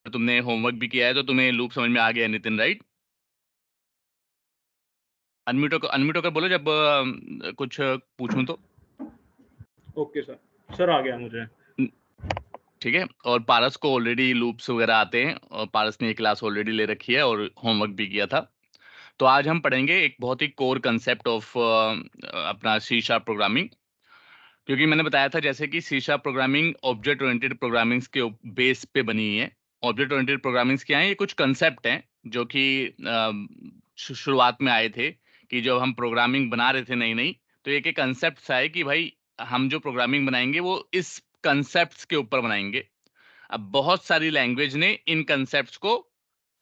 तुमने होमवर्क भी किया है तो तुम्हें लूप समझ में आ गया नितिन, राइट? अनम्यूट होकर बोलो जब कुछ पूछूं तो। ओके सर, सर आ गया मुझे। ठीक है। और पारस को ऑलरेडी लूप्स वगैरह आते हैं, और पारस ने ये क्लास ऑलरेडी ले रखी है और होमवर्क भी किया था। तो आज हम पढ़ेंगे एक बहुत ही कोर कंसेप्ट ऑफ अपना सी शार्प प्रोग्रामिंग। क्योंकि मैंने बताया था जैसे कि C sharp programming object oriented programming के बेस पे बनी है। ऑब्जेक्ट ओरिएंटेड प्रोग्रामिंग क्या है? ये कुछ कंसेप्ट हैं जो कि शुरुआत में आए थे, कि जब हम प्रोग्रामिंग बना रहे थे नई नई, तो एक एक कंसेप्ट आए कि भाई हम जो प्रोग्रामिंग बनाएंगे वो इस कंसेप्ट्स के ऊपर बनाएंगे। अब बहुत सारी लैंग्वेज ने इन कंसेप्ट्स को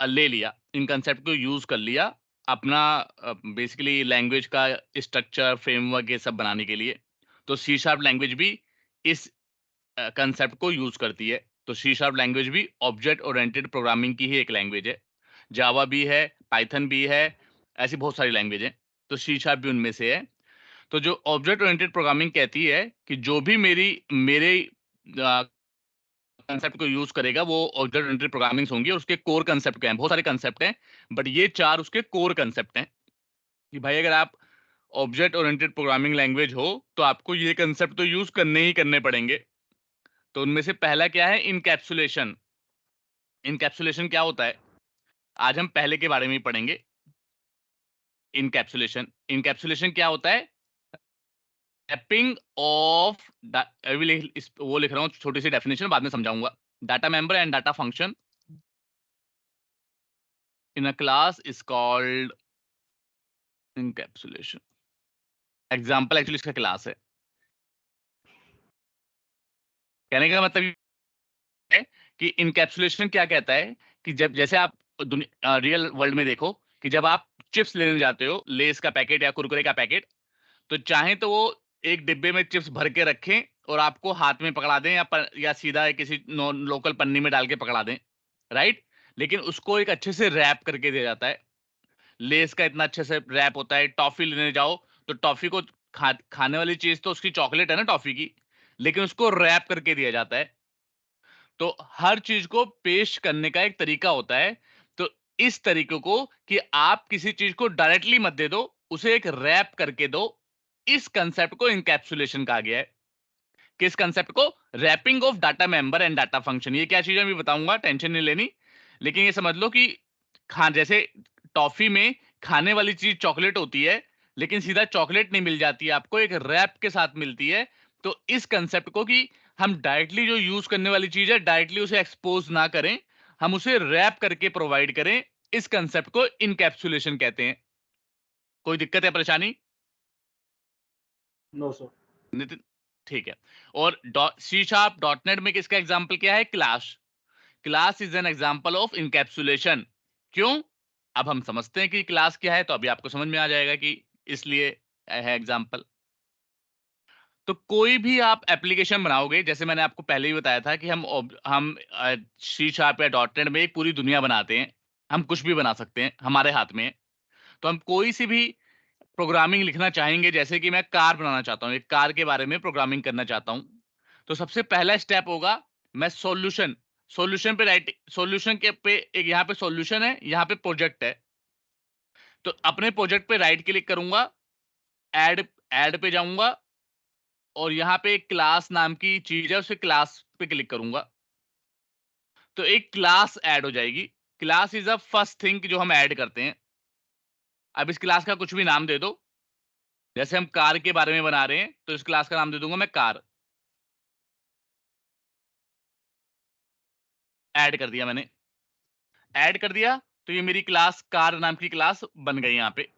ले लिया, इन कंसेप्ट को यूज कर लिया अपना बेसिकली लैंग्वेज का स्ट्रक्चर फ्रेमवर्क ये सब बनाने के लिए। तो सी शार्प लैंग्वेज भी इस कंसेप्ट को यूज करती है। तो सी शार्प लैंग्वेज भी ऑब्जेक्ट ओरिएंटेड प्रोग्रामिंग की ही एक लैंग्वेज है। जावा भी है, पाइथन भी है, ऐसी बहुत सारी लैंग्वेज है। तो सी शार्प भी उनमें से है। तो जो ऑब्जेक्ट ओरिएंटेड प्रोग्रामिंग कहती है कि जो भी मेरे कंसेप्ट को यूज करेगा वो ऑब्जेक्ट ओरिएंटेड प्रोग्रामिंग होंगी। और उसके कोर कंसेप्ट क्या हैं? बहुत सारे कंसेप्ट हैं, बट ये चार उसके कोर कंसेप्ट हैं कि भाई अगर आप ऑब्जेक्ट ओरिएंटेड प्रोग्रामिंग लैंग्वेज हो तो आपको ये कंसेप्ट तो यूज करने ही करने पड़ेंगे। तो उनमें से पहला क्या है? इनकैप्सुलेशन। इनकैप्सुलेशन क्या होता है? आज हम पहले के बारे में ही पढ़ेंगे। इनकैप्सुलेशन इनकैप्सुलेशन क्या होता है? मैपिंग ऑफ, वो लिख रहा हूँ छोटी सी डेफिनेशन, बाद में समझाऊंगा। Data member and data function in a class is called encapsulation. Example actually इसका क्लास है। कहने का मतलब ये है कि इनकैप्सुलेशन क्या कहता है कि जब जैसे आप रियल वर्ल्ड में देखो कि जब आप चिप्स लेने जाते हो, लेस का पैकेट या कुरकुरे का पैकेट, तो चाहे तो वो एक डिब्बे में चिप्स भर के रखें और आपको हाथ में पकड़ा दें, या सीधा किसी लोकल पन्नी में डाल के पकड़ा दें, राइट? लेकिन उसको एक अच्छे से रैप करके दिया जाता है। लेस का इतना अच्छे से रैप होता है। टॉफी लेने जाओ तो टॉफी को खाने वाली चीज तो उसकी चॉकलेट है ना टॉफी की, लेकिन उसको रैप करके दिया जाता है। तो हर चीज को पेश करने का एक तरीका होता है। तो इस तरीके को कि आप किसी चीज को डायरेक्टली मत दे दो, उसे एक रैप करके दो, इस कंसेप्ट को इनकैप्सुलेशन कहा गया है। किस कंसेप्ट को? Wrapping of data member and data function. ये क्या चीज है मैं बताऊंगा, टेंशन नहीं लेनी। लेकिन ये समझ लो कि जैसे टॉफी में खाने वाली चीज चॉकलेट होती है, लेकिन सीधा चॉकलेट नहीं मिल जाती है आपको, एक रैप के साथ मिलती है। तो इस कंसेप्ट को कि हम डायरेक्टली जो यूज करने वाली चीज है डायरेक्टली उसे एक्सपोज ना करें, हम उसे रैप करके प्रोवाइड करें, इस कंसेप्ट को इनकैप्सुलेशन कहते हैं। कोई दिक्कत है, परेशानी? No sir. नितिन, ठीक है। और सी शार्प डॉट नेट में किसका एग्जाम्पल क्या है? Class. Class is an example of encapsulation. क्यों? अब हम समझते हैं कि क्लास क्या है, तो अभी आपको समझ में आ जाएगा कि इसलिए है एग्जाम्पल। तो कोई भी आप एप्लीकेशन बनाओगे, जैसे मैंने आपको पहले ही बताया था कि हम सी शार्प या डॉट नेट में एक पूरी दुनिया बनाते हैं। हम कुछ भी बना सकते हैं, हमारे हाथ में है। तो हम कोई सी भी प्रोग्रामिंग लिखना चाहेंगे, जैसे कि मैं कार बनाना चाहता हूँ, एक कार के बारे में प्रोग्रामिंग करना चाहता हूँ, तो सबसे पहला स्टेप होगा, मैं सॉल्यूशन सॉल्यूशन पे राइट सॉल्यूशन के पे एक यहाँ पे सॉल्यूशन है, यहाँ पे प्रोजेक्ट है। तो अपने प्रोजेक्ट पे राइट क्लिक करूंगा, ऐड ऐड पे जाऊंगा, और यहाँ पे एक क्लास नाम की चीज है, उसे क्लास पे क्लिक करूंगा, तो एक क्लास ऐड हो जाएगी। Class is a first thing जो हम ऐड करते हैं। अब इस क्लास का कुछ भी नाम दे दो, जैसे हम कार के बारे में बना रहे हैं तो इस क्लास का नाम दे दूंगा मैं कार। ऐड कर दिया मैंने। ऐड कर दिया तो ये मेरी क्लास कार नाम की क्लास बन गई यहाँ पे।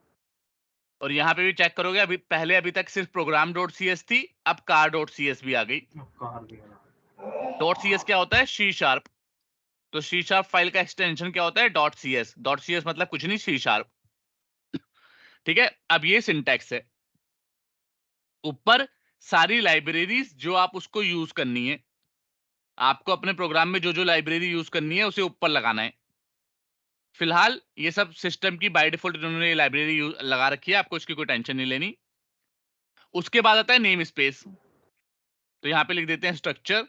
और यहाँ पे भी चेक करोगे, अभी तक सिर्फ प्रोग्राम डॉट सी एस थी, अब कार डॉट सी एस भी आ गई। कहाँ गया? डॉट सी एस क्या होता है? C sharp. तो सी शार्प फाइल का एक्सटेंशन क्या होता है? Dot C S. Dot C S मतलब कुछ नहीं, सी शार्प। ठीक है। अब ये सिंटैक्स है। ऊपर सारी लाइब्रेरीज जो आप उसको यूज करनी है, आपको अपने प्रोग्राम में जो जो लाइब्रेरी यूज करनी है उसे ऊपर लगाना है। फिलहाल ये सब सिस्टम की बाय डिफॉल्ट इन्होंने लाइब्रेरी लगा रखी है, आपको इसकी कोई टेंशन नहीं लेनी। उसके बाद आता है नेम स्पेस। तो यहाँ पे लिख देते हैं स्ट्रक्चर।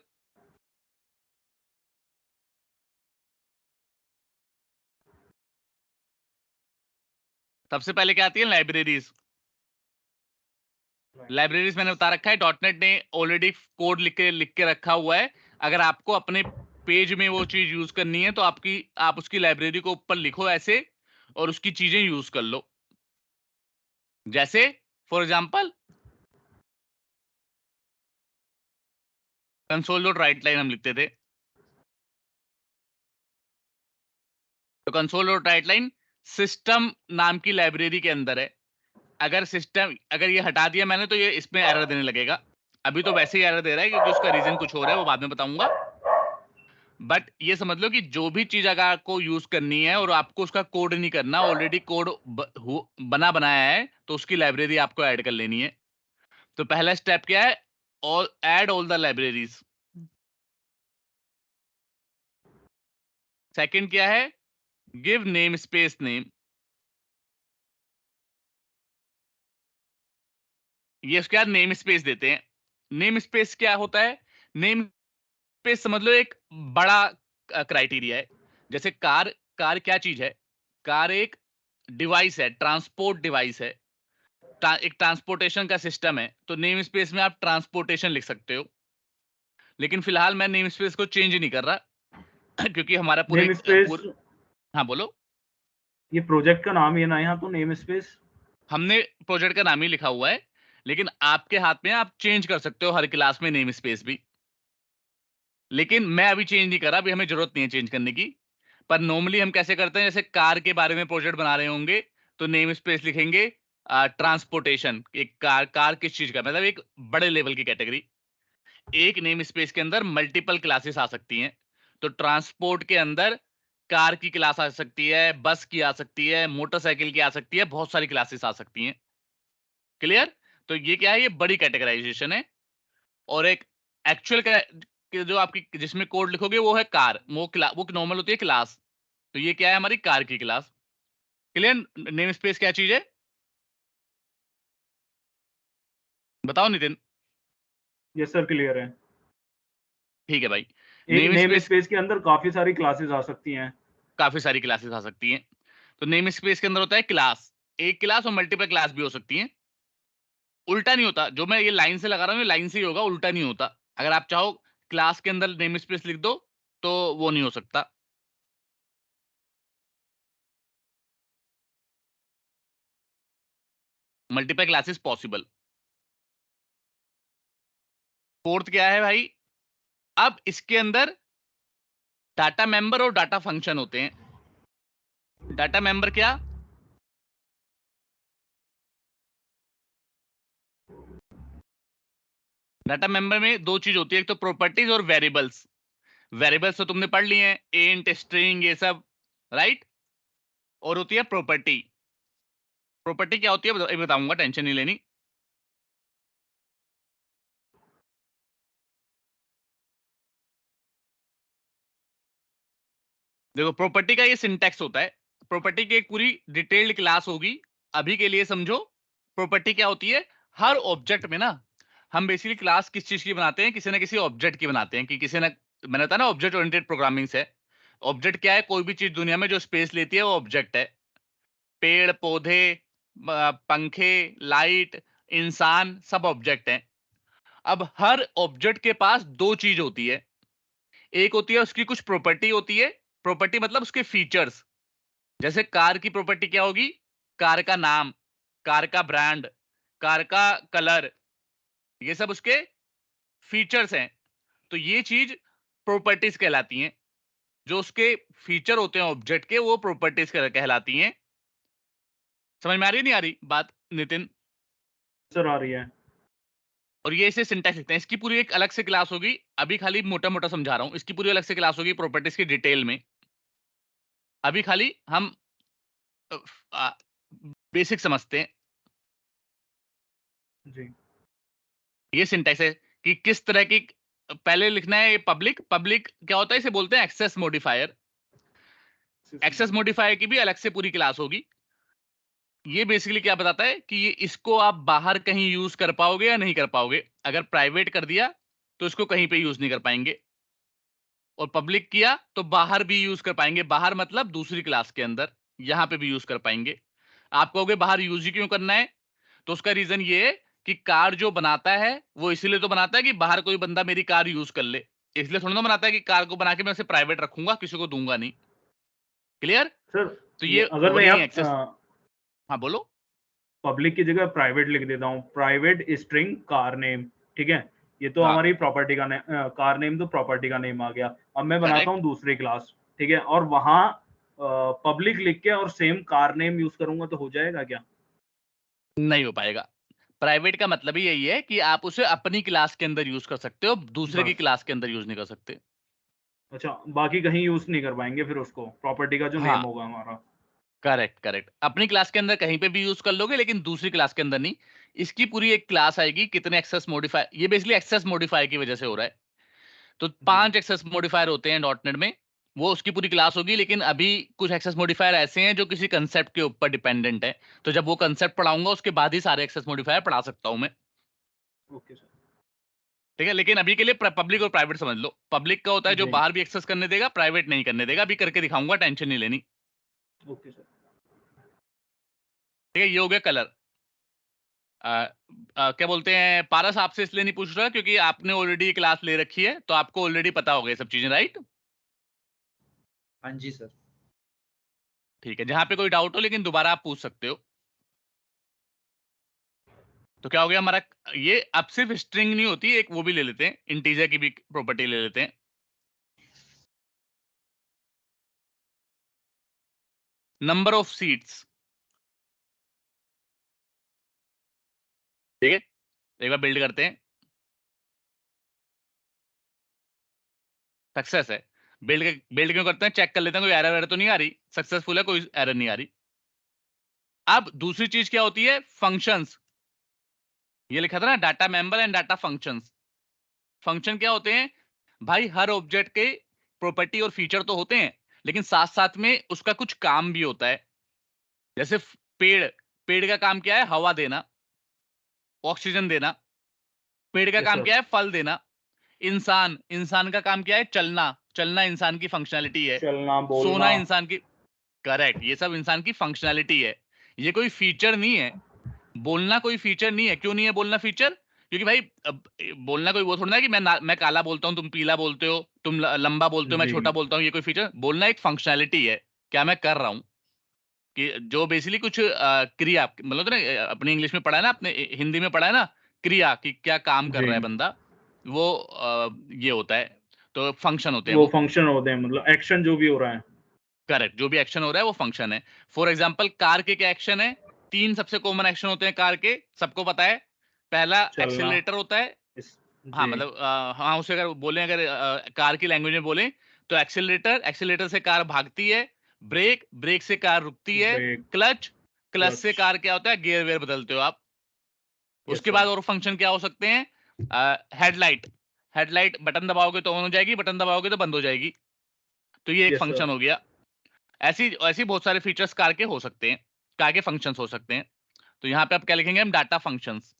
सबसे पहले क्या आती है? लाइब्रेरीज। लाइब्रेरीज मैंने बता रखा है, डॉटनेट ने ऑलरेडी कोड लिख के रखा हुआ है। अगर आपको अपने पेज में वो चीज यूज करनी है तो आप उसकी लाइब्रेरी को ऊपर लिखो ऐसे, और उसकी चीजें यूज कर लो। जैसे for example console dot right line हम लिखते थे, तो console dot right line system नाम की लाइब्रेरी के अंदर है। अगर ये हटा दिया मैंने तो ये इसमें एरर देने लगेगा। अभी तो वैसे ही एरर दे रहा है क्योंकि उसका रीजन कुछ हो रहा है, वो बाद में बताऊंगा। बट ये समझ लो कि जो भी चीज अगर आपको यूज करनी है और आपको उसका कोड नहीं करना, ऑलरेडी कोड बना बनाया है, तो उसकी लाइब्रेरी आपको ऐड कर लेनी है। तो पहला स्टेप क्या है? Add all the libraries. Second क्या है? Give name space name. ये उसके बाद नेम स्पेस देते हैं। नेम स्पेस क्या होता है? नेम स्पेस समझ लो एक बड़ा क्राइटेरिया है। जैसे कार क्या चीज है? कार एक डिवाइस है, ट्रांसपोर्ट डिवाइस है, एक ट्रांसपोर्टेशन का सिस्टम है। तो नेम स्पेस में आप ट्रांसपोर्टेशन लिख सकते हो। लेकिन फिलहाल मैं नेम स्पेस को चेंज नहीं कर रहा क्योंकि हमारा नेम स्पेस, हाँ बोलो। ये प्रोजेक्ट का नाम ही है ना यहाँ, तो नेम स्पेस। हमने प्रोजेक्ट का नाम ही लिखा हुआ है, लेकिन आपके हाथ में, आप चेंज कर सकते हो हर क्लास में नेम स्पेस भी। लेकिन मैं अभी चेंज नहीं कर रहा, अभी हमें जरूरत नहीं है चेंज करने की। पर नॉर्मली हम कैसे करते हैं? जैसे कार के बारे में प्रोजेक्ट बना रहे होंगे तो नेम स्पेस लिखेंगे ट्रांसपोर्टेशन। एक कार किस चीज का, मतलब एक बड़े लेवल की कैटेगरी। एक नेम स्पेस के अंदर मल्टीपल क्लासेस आ सकती हैं। तो ट्रांसपोर्ट के अंदर कार की क्लास आ सकती है, बस की आ सकती है, मोटरसाइकिल की आ सकती है, बहुत सारी क्लासेस आ सकती हैं। क्लियर? तो ये क्या है? ये बड़ी कैटेगराइजेशन है। और एक एक्चुअल का जो आपकी जिसमें कोड लिखोगे वो है कार, वो नॉर्मल होती है क्लास। तो ये क्या है? हमारी कार की क्लास। क्लियर? नेम स्पेस क्या चीज है? बताओ नितिन। यस सर, क्लियर है। ठीक है भाई। एक नेम नेम स्पेस स्पेस के अंदर काफी सारी क्लासेस आ सकती हैं। काफी सारी क्लासेस आ सकती हैं। तो नेम स्पेस के अंदर होता है क्लास, एक क्लास और मल्टीपल क्लास भी हो सकती हैं। उल्टा नहीं होता, जो मैं ये लाइन से लगा रहा हूँ ये लाइन से ही होगा, उल्टा नहीं होता। अगर आप चाहो क्लास के अंदर नेम स्पेस लिख दो तो वो नहीं हो सकता। Multiple classes possible. फोर्थ क्या है भाई? अब इसके अंदर डाटा मेंबर और डाटा फंक्शन होते हैं। डाटा मेंबर क्या? डाटा मेंबर में दो चीज होती है, एक तो प्रॉपर्टीज और वेरिएबल्स। वेरिएबल्स तो तुमने पढ़ लिए हैं, इंट, स्ट्रिंग, ये सब, राइट। और होती है प्रॉपर्टी। प्रॉपर्टी क्या होती है ये बताऊंगा, टेंशन नहीं लेनी। देखो प्रॉपर्टी का ये सिंटैक्स होता है। प्रॉपर्टी की एक पूरी डिटेल्ड क्लास होगी। अभी के लिए समझो प्रॉपर्टी क्या होती है। हर ऑब्जेक्ट में ना, हम बेसिकली क्लास किस चीज की बनाते हैं? किसी ना किसी ऑब्जेक्ट की बनाते हैं, कि किसी ना, मैंने बताया ना ऑब्जेक्ट ओरिएंटेड प्रोग्रामिंग से। ऑब्जेक्ट क्या है? कोई भी चीज दुनिया में जो स्पेस लेती है वो ऑब्जेक्ट है। पेड़ पौधे, पंखे, लाइट, इंसान, सब ऑब्जेक्ट हैं। अब हर ऑब्जेक्ट के पास दो चीज होती है। एक होती है उसकी कुछ प्रॉपर्टी होती है। प्रॉपर्टी मतलब उसके फीचर्स। जैसे कार की प्रॉपर्टी क्या होगी? कार का नाम, कार का ब्रांड, कार का कलर, ये सब उसके फीचर्स हैं। तो ये चीज प्रॉपर्टीज कहलाती हैं। जो उसके फीचर होते हैं ऑब्जेक्ट के, वो प्रॉपर्टीज कहलाती हैं। समझ में आ रही है नहीं आ रही बात नितिन? सर आ रही है। और ये इसे सिंटैक्स लिखते हैं। इसकी पूरी एक अलग से क्लास होगी, अभी खाली मोटा मोटा समझा रहा हूं। इसकी पूरी अलग से क्लास होगी प्रॉपर्टीज की डिटेल में। अभी खाली हम बेसिक समझते हैं। जी। ये सिंटैक्स है कि किस तरह की। पहले लिखना है ये पब्लिक। पब्लिक क्या होता है? इसे बोलते हैं एक्सेस मॉडिफायर। एक्सेस मॉडिफायर की भी अलग से पूरी क्लास होगी। ये बेसिकली क्या बताता है कि ये इसको आप बाहर कहीं यूज कर पाओगे या नहीं कर पाओगे। अगर प्राइवेट कर दिया तो इसको कहीं पे यूज नहीं कर पाएंगे, और पब्लिक किया तो बाहर भी यूज कर पाएंगे। बाहर मतलब दूसरी क्लास के अंदर, यहां पे भी यूज कर पाएंगे। आप कहोगे बाहर यूज ही क्यों करना है, तो उसका रीजन ये है कि कार जो बनाता है वो इसीलिए तो बनाता है कि बाहर कोई बंदा मेरी कार यूज कर ले, इसलिए थोड़ा ना बनाता है कि कार को बना के मैं उसे प्राइवेट रखूंगा, किसी को दूंगा नहीं। क्लियर? सर तो ये ये अगर मैं वही एक्सेस। यहाँ हाँ बोलो। पब्लिक की जगह प्राइवेट लिख देता हूँ, प्राइवेट स्ट्रिंग कार नेम, ठीक है, ये तो हाँ हमारी प्रॉपर्टी का कार नेम तो प्रॉपर्टी का नेम आ गया। अब मैं बनाता करेक्ट। हूँ दूसरी क्लास, ठीक है, और वहां पब्लिक लिख के और सेम कार नेम यूज करूंगा तो हो जाएगा क्या? नहीं हो पाएगा। प्राइवेट का मतलब ही यही है कि आप उसे अपनी क्लास के अंदर यूज कर सकते हो, दूसरे की बस, क्लास के अंदर यूज नहीं कर सकते। अच्छा, बाकी कहीं यूज नहीं कर पाएंगे फिर उसको, प्रॉपर्टी का जो नेम हाँ होगा हमारा। करेक्ट करेक्ट, अपनी क्लास के अंदर कहीं पे भी यूज कर लोगे लेकिन दूसरी क्लास के अंदर नहीं। इसकी पूरी एक क्लास आएगी, कितने एक्सेस मॉडिफायर, ये बेसिकली एक्सेस मॉडिफायर की वजह से हो रहा है। तो जी, 5 एक्सेस मॉडिफायर होते हैं डॉट नेट में, वो उसकी पूरी क्लास होगी। लेकिन अभी कुछ एक्सेस मॉडिफायर ऐसे हैं जो किसी कंसेप्ट के ऊपर डिपेंडेंट है, तो जब वो कंसेप्ट पढ़ाऊंगा उसके बाद ही सारे एक्सेस मॉडिफायर पढ़ा सकता हूं मैं। Okay sir. ठीक है, लेकिन अभी के लिए पब्लिक और प्राइवेट समझ लो। पब्लिक का होता है जो जी, बाहर भी एक्सेस करने देगा, प्राइवेट नहीं करने देगा। अभी करके दिखाऊंगा, टेंशन नहीं लेनी। Okay sir. ठीक है, ये हो गया कलर। क्या बोलते हैं, पारस आपसे इसलिए नहीं पूछ रहा क्योंकि आपने ऑलरेडी क्लास ले रखी है, तो आपको ऑलरेडी पता होगा ये सब चीजें, राइट? हाँ जी सर। ठीक है, जहां पे कोई डाउट हो लेकिन दोबारा आप पूछ सकते हो। तो क्या हो गया हमारा, ये अब सिर्फ स्ट्रिंग नहीं होती, एक वो भी ले लेते हैं, इंटीजर की भी प्रॉपर्टी ले लेते हैं। Number of seats. ठीक है, एक बार बिल्ड करते हैं। सक्सेस है। बिल्ड क्यों करते हैं, चेक कर लेते हैं कोई एरर वेरर तो नहीं आ रही, सक्सेसफुल है, कोई एरर नहीं आ रही। अब दूसरी चीज क्या होती है, फंक्शंस। ये लिखा था ना, data member and data functions. Function क्या होते हैं भाई, हर ऑब्जेक्ट के प्रॉपर्टी और फीचर तो होते हैं, लेकिन साथ साथ में उसका कुछ काम भी होता है। जैसे पेड़, पेड़ का काम क्या है, हवा देना, ऑक्सीजन देना। पेड़ का यस काम सर। क्या है, फल देना। इंसान, इंसान का काम क्या है, चलना, चलना इंसान की फंक्शनैलिटी है। चलना, सोना बोलना। इंसान की, करेक्ट, ये सब इंसान की फंक्शनैलिटी है। ये कोई फीचर नहीं है। बोलना कोई फीचर नहीं है। क्यों नहीं है बोलना फीचर? क्योंकि भाई अब बोलना कोई वो थोड़ा ना है कि मैं काला बोलता हूँ, तुम पीला बोलते हो, तुम लंबा बोलते हो, मैं जी, छोटा बोलता हूँ, ये कोई फीचर? बोलना एक फंक्शनैलिटी है, क्या मैं कर रहा हूँ, कि जो बेसिकली कुछ क्रिया, मतलब तो ना अपने इंग्लिश में पढ़ा है ना, अपने हिंदी में पढ़ा है ना, क्रिया की क्या काम कर जी, रहा है बंदा, वो ये होता है। तो फंक्शन होते हैं वो वो। फंक्शन होते हैं, मतलब एक्शन जो भी हो रहा है। करेक्ट, जो भी एक्शन हो रहा है वो फंक्शन है। फॉर एग्जाम्पल कार के क्या एक्शन है, तीन सबसे कॉमन एक्शन होते हैं कार के, सबको पता है। पहला चलना, एक्सेलरेटर होता है। इस हाँ जी, मतलब हाँ, उसे अगर बोले, अगर कार की लैंग्वेज में बोले तो एक्सेलरेटर, एक्सेलरेटर से कार भागती है। ब्रेक, ब्रेक से कार रुकती है। ब्रेक, क्लच, क्लच से क्लच। कार क्या होता है, गियर वेयर बदलते हो आप। यस उसके सर। बाद और फंक्शन क्या हो सकते हैं, हेडलाइट, हेडलाइट बटन दबाओगे तो ऑन हो जाएगी, बटन दबाओगे तो बंद हो जाएगी। तो ये एक यस सर। फंक्शन हो गया। ऐसी ऐसी बहुत सारे फीचर्स कार के हो सकते हैं, कार के फंक्शंस हो सकते हैं। तो यहाँ पे आप क्या लिखेंगे, हम डाटा फंक्शंस,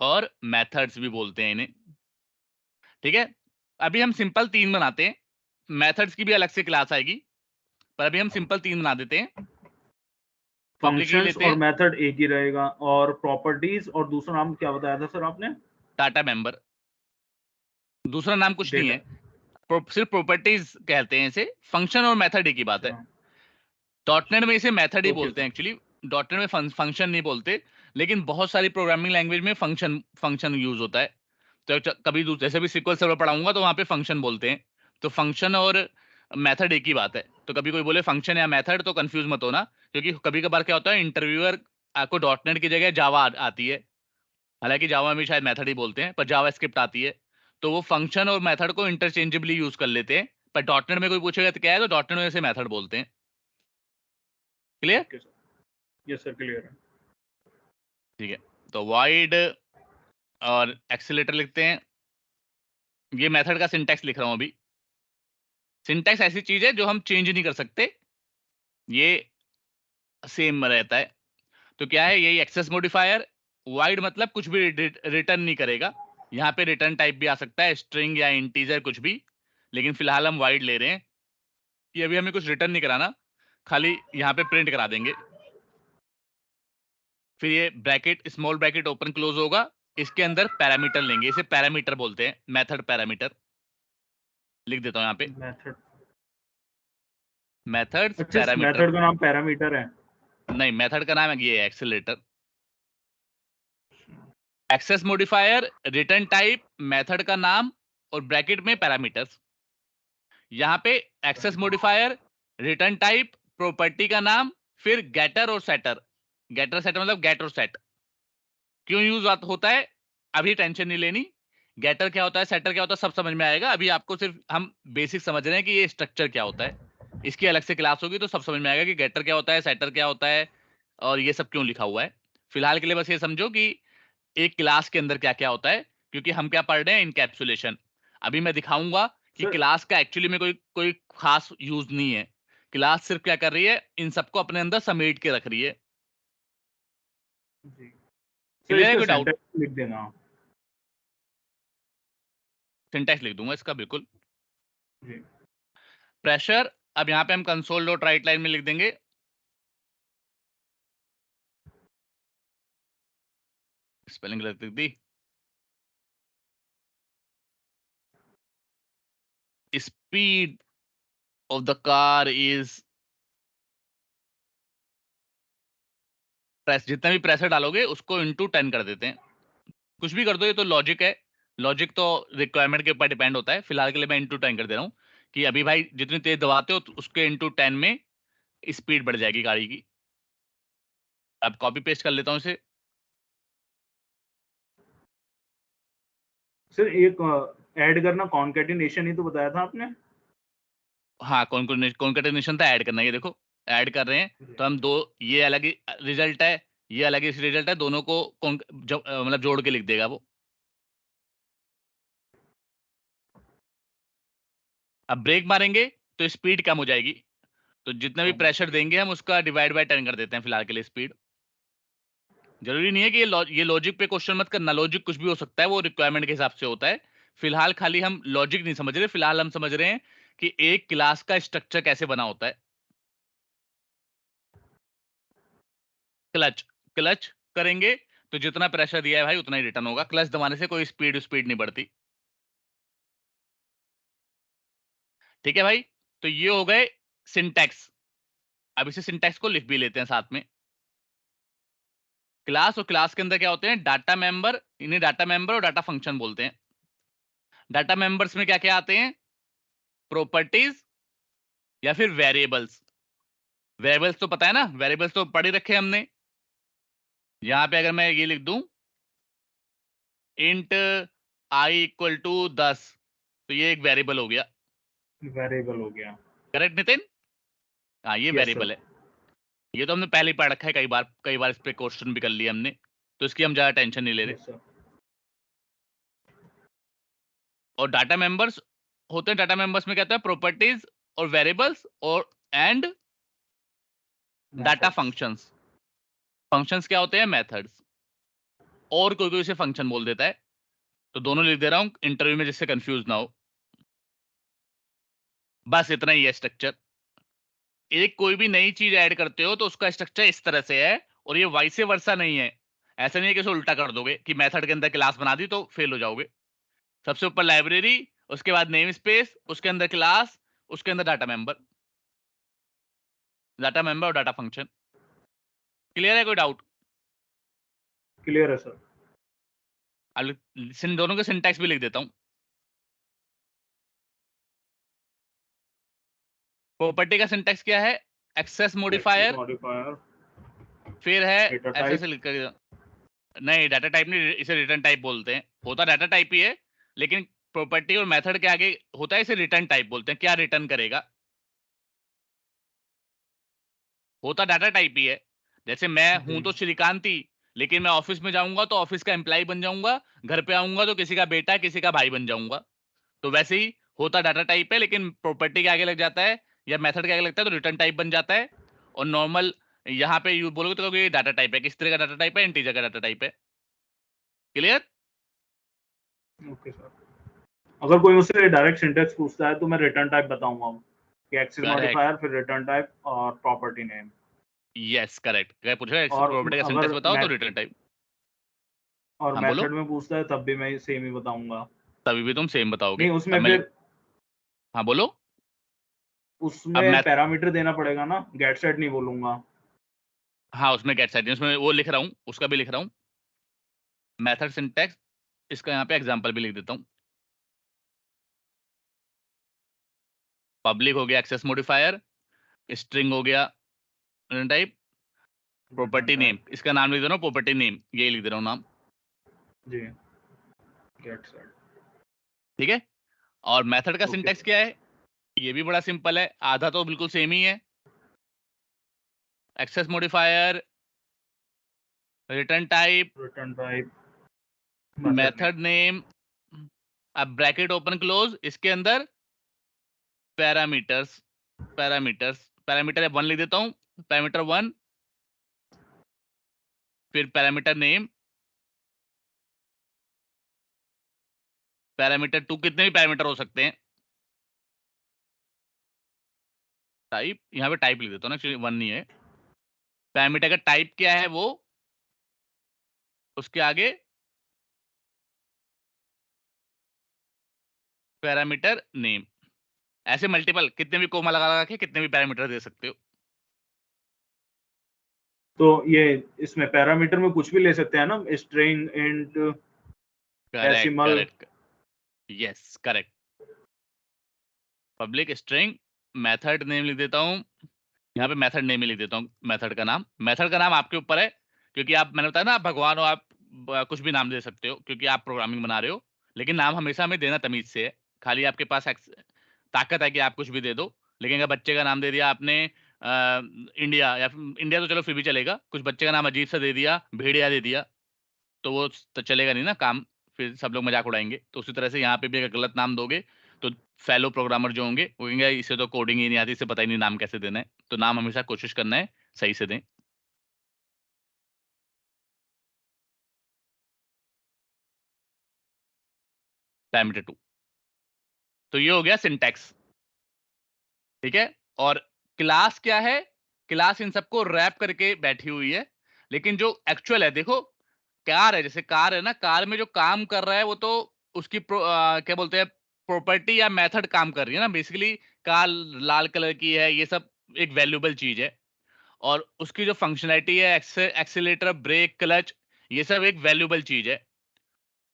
और मेथड्स भी बोलते हैं इन्हें। ठीक है, अभी हम सिंपल 3 बनाते हैं, मेथड्स की भी अलग से क्लास आएगी, पर अभी हम सिंपल 3 बना देते हैं। पब्लिक ही फंक्शंस लेते और हैं, मेथड एक ही रहेगा, और प्रॉपर्टीज और दूसरा नाम क्या बताया था सर आपने? Data member. दूसरा नाम कुछ नहीं डेटा। है, सिर्फ प्रॉपर्टीज कहते हैं इसे। फंक्शन और मेथड एक ही बात है। अच्छा, डॉट नेट में इसे मेथड ही ओके बोलते सर। हैं एक्चुअली। डॉट नेट में फंक्शन नहीं बोलते, लेकिन बहुत सारी प्रोग्रामिंग लैंग्वेज में फंक्शन फंक्शन यूज होता है। तो कभी जैसे भी सिक्वल सर्वर पढ़ाऊंगा तो वहां पे फंक्शन बोलते हैं। तो फंक्शन और मेथड एक ही बात है। तो कभी कोई बोले फंक्शन या मेथड तो कंफ्यूज मत होना, क्योंकि कभी कभार क्या होता है, इंटरव्यूअर आपको डॉट नेट की जगह जावा आती है। हालांकि जावा में शायद मेथड ही बोलते हैं, पर जावा स्क्रिप्ट आती है। तो वो फंक्शन और मेथड को इंटरचेंजेबली यूज कर लेते हैं। पर डॉट नेट में कोई पूछेगा तो क्या है, तो डॉट नेट में इसे मेथड बोलते हैं। Clear? Okay sir. Yes sir, clear है। ठीक है, तो वाइड और एक्सीलेटर लिखते हैं। ये मेथड का सिंटैक्स लिख रहा हूं अभी। सिंटैक्स ऐसी चीज है जो हम चेंज नहीं कर सकते, ये सेम रहता है। तो क्या है, यही एक्सेस मॉडिफायर। वाइड मतलब कुछ भी रिटर्न नहीं करेगा। यहाँ पे रिटर्न टाइप भी आ सकता है, स्ट्रिंग या इंटीजर कुछ भी, लेकिन फिलहाल हम वाइड ले रहे हैं कि अभी हमें कुछ रिटर्न नहीं कराना। खाली यहाँ पे प्रिंट करा देंगे। फिर ये bracket, small bracket open close होगा, इसके अंदर पैरामीटर लेंगे, इसे पैरामीटर बोलते हैं, मेथड पैरामीटर। लिख देता हूँ यहाँ पे मेथड। मेथड्स अच्छा, पैरामीटर। मेथड का नाम पैरामीटर है? नहीं, मेथड का नाम है ये accelerator. Access modifier, return type, method का नाम और ब्रैकेट में पैरामीटर्स। यहाँ पे access modifier, return type, property का नाम, फिर गेटर और सेटर। गेटर सेटर मतलब गेट और सेट क्यों यूज होता है अभी टेंशन नहीं लेनी। गेटर क्या होता है, सेटर क्या होता है, सब समझ में आएगा। अभी आपको सिर्फ हम बेसिक समझ रहे हैं कि ये स्ट्रक्चर क्या होता है। इसकी अलग से क्लास होगी तो सब समझ में आएगा कि गेटर क्या होता है, सेटर क्या होता है और ये सब क्यों लिखा हुआ है। फिलहाल के लिए बस ये समझो कि एक क्लास के अंदर क्या क्या होता है, क्योंकि हम क्या पढ़ रहे हैं, इनकैप्सुलेशन। अभी मैं दिखाऊंगा कि सर क्लास का एक्चुअली में कोई कोई खास यूज नहीं है। क्लास सिर्फ क्या कर रही है, इन सबको अपने अंदर समेट के रख रही है। जी, सर क्लियर है? इसका कोई डाउट? सिंटैक्स लिख देना। सिंटैक्स लिख दूंगा इसका, बिल्कुल। जी। प्रेशर, अब यहाँ पे हम कंसोल डॉट राइट लाइन में लिख देंगे स्पेलिंग गलत लिख दी। Speed of the car is, press, जितना भी प्रेशर डालोगे उसको इनटू 10 कर देते हैं। कुछ भी कर दो, ये तो लॉजिक है। लॉजिक तो रिक्वायरमेंट के ऊपर डिपेंड होता है। फिलहाल के लिए मैं इनटू 10 कर दे रहा हूँ कि अभी भाई जितनी तेज दबाते हो तो उसके इनटू 10 में स्पीड बढ़ जाएगी गाड़ी की। अब कॉपी पेस्ट कर लेता हूँ इसे। सर एक ऐड करना कॉन्केटिनेशन ही तो बताया था आपने। हाँ, कॉन्केटेनेशन था, ऐड करना। ये देखो ऐड कर रहे हैं तो हम दो, ये अलग ही रिजल्ट है, ये अलग ही रिजल्ट है, दोनों को मतलब जोड़ के लिख देगा वो। अब ब्रेक मारेंगे तो स्पीड कम हो जाएगी, तो जितना भी प्रेशर देंगे हम उसका डिवाइड बाय 10 कर देते हैं फिलहाल के लिए स्पीड। जरूरी नहीं है कि ये लॉजिक पे क्वेश्चन मत करना, लॉजिक कुछ भी हो सकता है, वो रिक्वायरमेंट के हिसाब से होता है। फिलहाल खाली हम लॉजिक नहीं समझ रहे, फिलहाल हम समझ रहे हैं कि एक क्लास का स्ट्रक्चर कैसे बना होता है। क्लच, क्लच करेंगे तो जितना प्रेशर दिया है भाई उतना ही रिटर्न होगा। क्लच दबाने से कोई स्पीड नहीं बढ़ती। ठीक है भाई, तो ये हो गए सिंटैक्स। अब इसे सिंटैक्स को लिख भी लेते हैं साथ में। क्लास और क्लास के अंदर क्या होते हैं, डाटा मेंबर, इन्हें डाटा मेंबर और डाटा फंक्शन बोलते हैं। डाटा मेंबर्स में क्या क्या आते हैं, प्रॉपर्टीज या फिर वेरिएबल्स। वेरिएबल्स तो पता है ना, वेरिएबल्स तो पढ़ ही रखे हमने। यहां पे अगर मैं ये लिख दूं इंट आई इक्वल टू 10, तो ये एक वेरिएबल हो गया। वेरिएबल हो गया। करेक्ट नितिन? हाँ, ये यस वेरिएबल सर। है। ये तो हमने पहले ही पढ़ रखा है, कई बार इस पे क्वेश्चन भी कर लिया हमने, तो इसकी हम ज्यादा टेंशन नहीं ले रहे। Yes sir. और डाटा मेंबर्स होते हैं, डाटा मेंबर्स में क्या होता है, प्रॉपर्टीज और वेरिएबल्स और एंड डाटा फंक्शंस। फंक्शंस क्या होते हैं, मेथड्स। और कोई कोई इसे फंक्शन बोल देता है, तो दोनों लिख दे रहा हूं इंटरव्यू में जिससे कंफ्यूज ना हो। बस इतना ही है स्ट्रक्चर। एक कोई भी नई चीज ऐड करते हो तो उसका स्ट्रक्चर इस तरह से है, और ये वाइस वर्सा नहीं है। ऐसा नहीं है कि इसे उल्टा कर दोगे कि मेथड के अंदर क्लास बना दी तो फेल हो जाओगे। सबसे ऊपर लाइब्रेरी, उसके बाद नेम स्पेस, उसके अंदर क्लास, उसके अंदर डाटा मेंबर और डाटा फंक्शन। क्लियर है? कोई डाउट? क्लियर है सर। इन दोनों के सिंटैक्स भी लिख देता हूं। प्रॉपर्टी का सिंटैक्स क्या है, एक्सेस मॉडिफायर, मॉडिफायर, फिर है डेटा ऐसे टाइप। से लिख कर, नहीं डाटा टाइप नहीं, इसे रिटर्न टाइप बोलते हैं। होता डाटा टाइप ही है, लेकिन प्रॉपर्टी और मेथड के आगे होता है, इसे रिटर्न टाइप बोलते हैं। क्या रिटर्न करेगा, होता डाटा टाइप ही है। जैसे मैं हूं तो श्रीकांति, लेकिन मैं ऑफिस में जाऊंगा तो ऑफिस का एम्प्लॉय बन जाऊंगा, घर पे आऊंगा तो किसी का बेटा किसी का भाई बन जाऊंगा। तो वैसे ही होता डाटा टाइप है, लेकिन प्रॉपर्टी के आगे लग जाता है या मेथड के आगे लगता है तो रिटर्न टाइप बन जाता है। और नॉर्मल यहाँ पे यू बोलोगे तो ये डाटा टाइप है, किस तरह का डाटा टाइप है, इंटीजर का डाटा टाइप है। क्लियर? Okay sir. अगर कोई मुझसे डायरेक्ट सिंटैक्स पूछता है तो मैं रिटर्न टाइप बताऊंगा। कि एक्सेस करेक्ट, मॉडिफायर फिर रिटर्न टाइप और प्रॉपर्टी नेम। Yes correct. अगर पूछा और प्रॉपर्टी का अगर सिंटेक्स बताओ तो मैथ रिटर्न टाइप। और हाँ बोलो, मेथड में पूछता है तब भी मैं सेम ही बताऊंगा। तभी भी तुम सेम बताओगे। नहीं, अब उसमें मैं फिर हाँ बोलो। अब उसमें मैं पैरामीटर देना पड़ेगा ना, गेट सेट नहीं बोलूंगा। हाँ उसमें गेट सेट उसमें वो लिख रहा हूँ, उसका भी लिख रहा हूँ मेथड सिंटेक्स। इसका यहाँ पे एग्जांपल भी लिख देता हूँ। पब्लिक हो गया एक्सेस मॉडिफायर, स्ट्रिंग हो गया return type, return property name, type इसका नाम लिख दे रहा हूँ प्रॉपर्टी नेम, यही लिख दे रहा हूँ नाम। जी, गेट सेट। ठीक है। और मेथड का ओके सिंटेक्स सर। क्या है, ये भी बड़ा सिंपल है, आधा तो बिल्कुल सेम ही है। Access modifier, return type, return type, method name, अब ब्रैकेट ओपन क्लोज, इसके अंदर पैरामीटर्स, पैरामीटर 1 लिख देता हूँ, पैरामीटर 1, फिर पैरामीटर नेम, पैरामीटर 2, कितने भी पैरामीटर हो सकते हैं। टाइप, यहाँ पे टाइप लिख देता हूँ ना, एक्चुअली 1 नहीं है। पैरामीटर का टाइप क्या है वो, उसके आगे पैरामीटर नेम। ऐसे मल्टीपल, कितने भी कोमा लगा लगा के कितने भी पैरामीटर दे सकते हो। तो ये इसमें पैरामीटर में कुछ भी ले सकते हैं ना, string, int, correct decimal. Correct, yes correct. Public string, method name लिख देता हूँ, यहाँ पे मेथड नेम ही लिख देता हूँ, मेथड का नाम। मेथड का नाम आपके ऊपर है, क्योंकि आप, मैंने बताया ना, आप भगवान हो, आप कुछ भी नाम दे सकते हो क्योंकि आप प्रोग्रामिंग बना रहे हो। लेकिन नाम हमेशा हमें देना तमीज से है। खाली आपके पास ताकत है कि आप कुछ भी दे दो। लेकिन अगर बच्चे का नाम दे दिया आपने इंडिया, या फिर इंडिया तो चलो फिर भी चलेगा, कुछ बच्चे का नाम अजीब सा दे दिया, भेड़िया दे दिया, तो वो तो चलेगा नहीं ना काम, फिर सब लोग मजाक उड़ाएंगे। तो उसी तरह से यहाँ पे भी अगर गलत नाम दोगे तो फेलो प्रोग्रामर जो होंगे वो कहेंगे इसे तो कोडिंग ही नहीं आती, इसे पता ही नहीं नाम कैसे देना है। तो नाम हमेशा कोशिश करना है सही से दें। पैरामीटर 2, तो ये हो गया सिंटैक्स। ठीक है। और क्लास क्या है, क्लास इन सबको रैप करके बैठी हुई है। लेकिन जो एक्चुअल है, देखो कार है, जैसे कार है ना, कार में जो काम कर रहा है वो तो उसकी क्या बोलते हैं, प्रॉपर्टी या मेथड काम कर रही है ना बेसिकली। कार लाल कलर की है, ये सब एक वैल्यूएबल चीज है। और उसकी जो फंक्शनैलिटी है, एक्सीलेटर, ब्रेक, क्लच, ये सब एक वैल्यूएबल चीज है।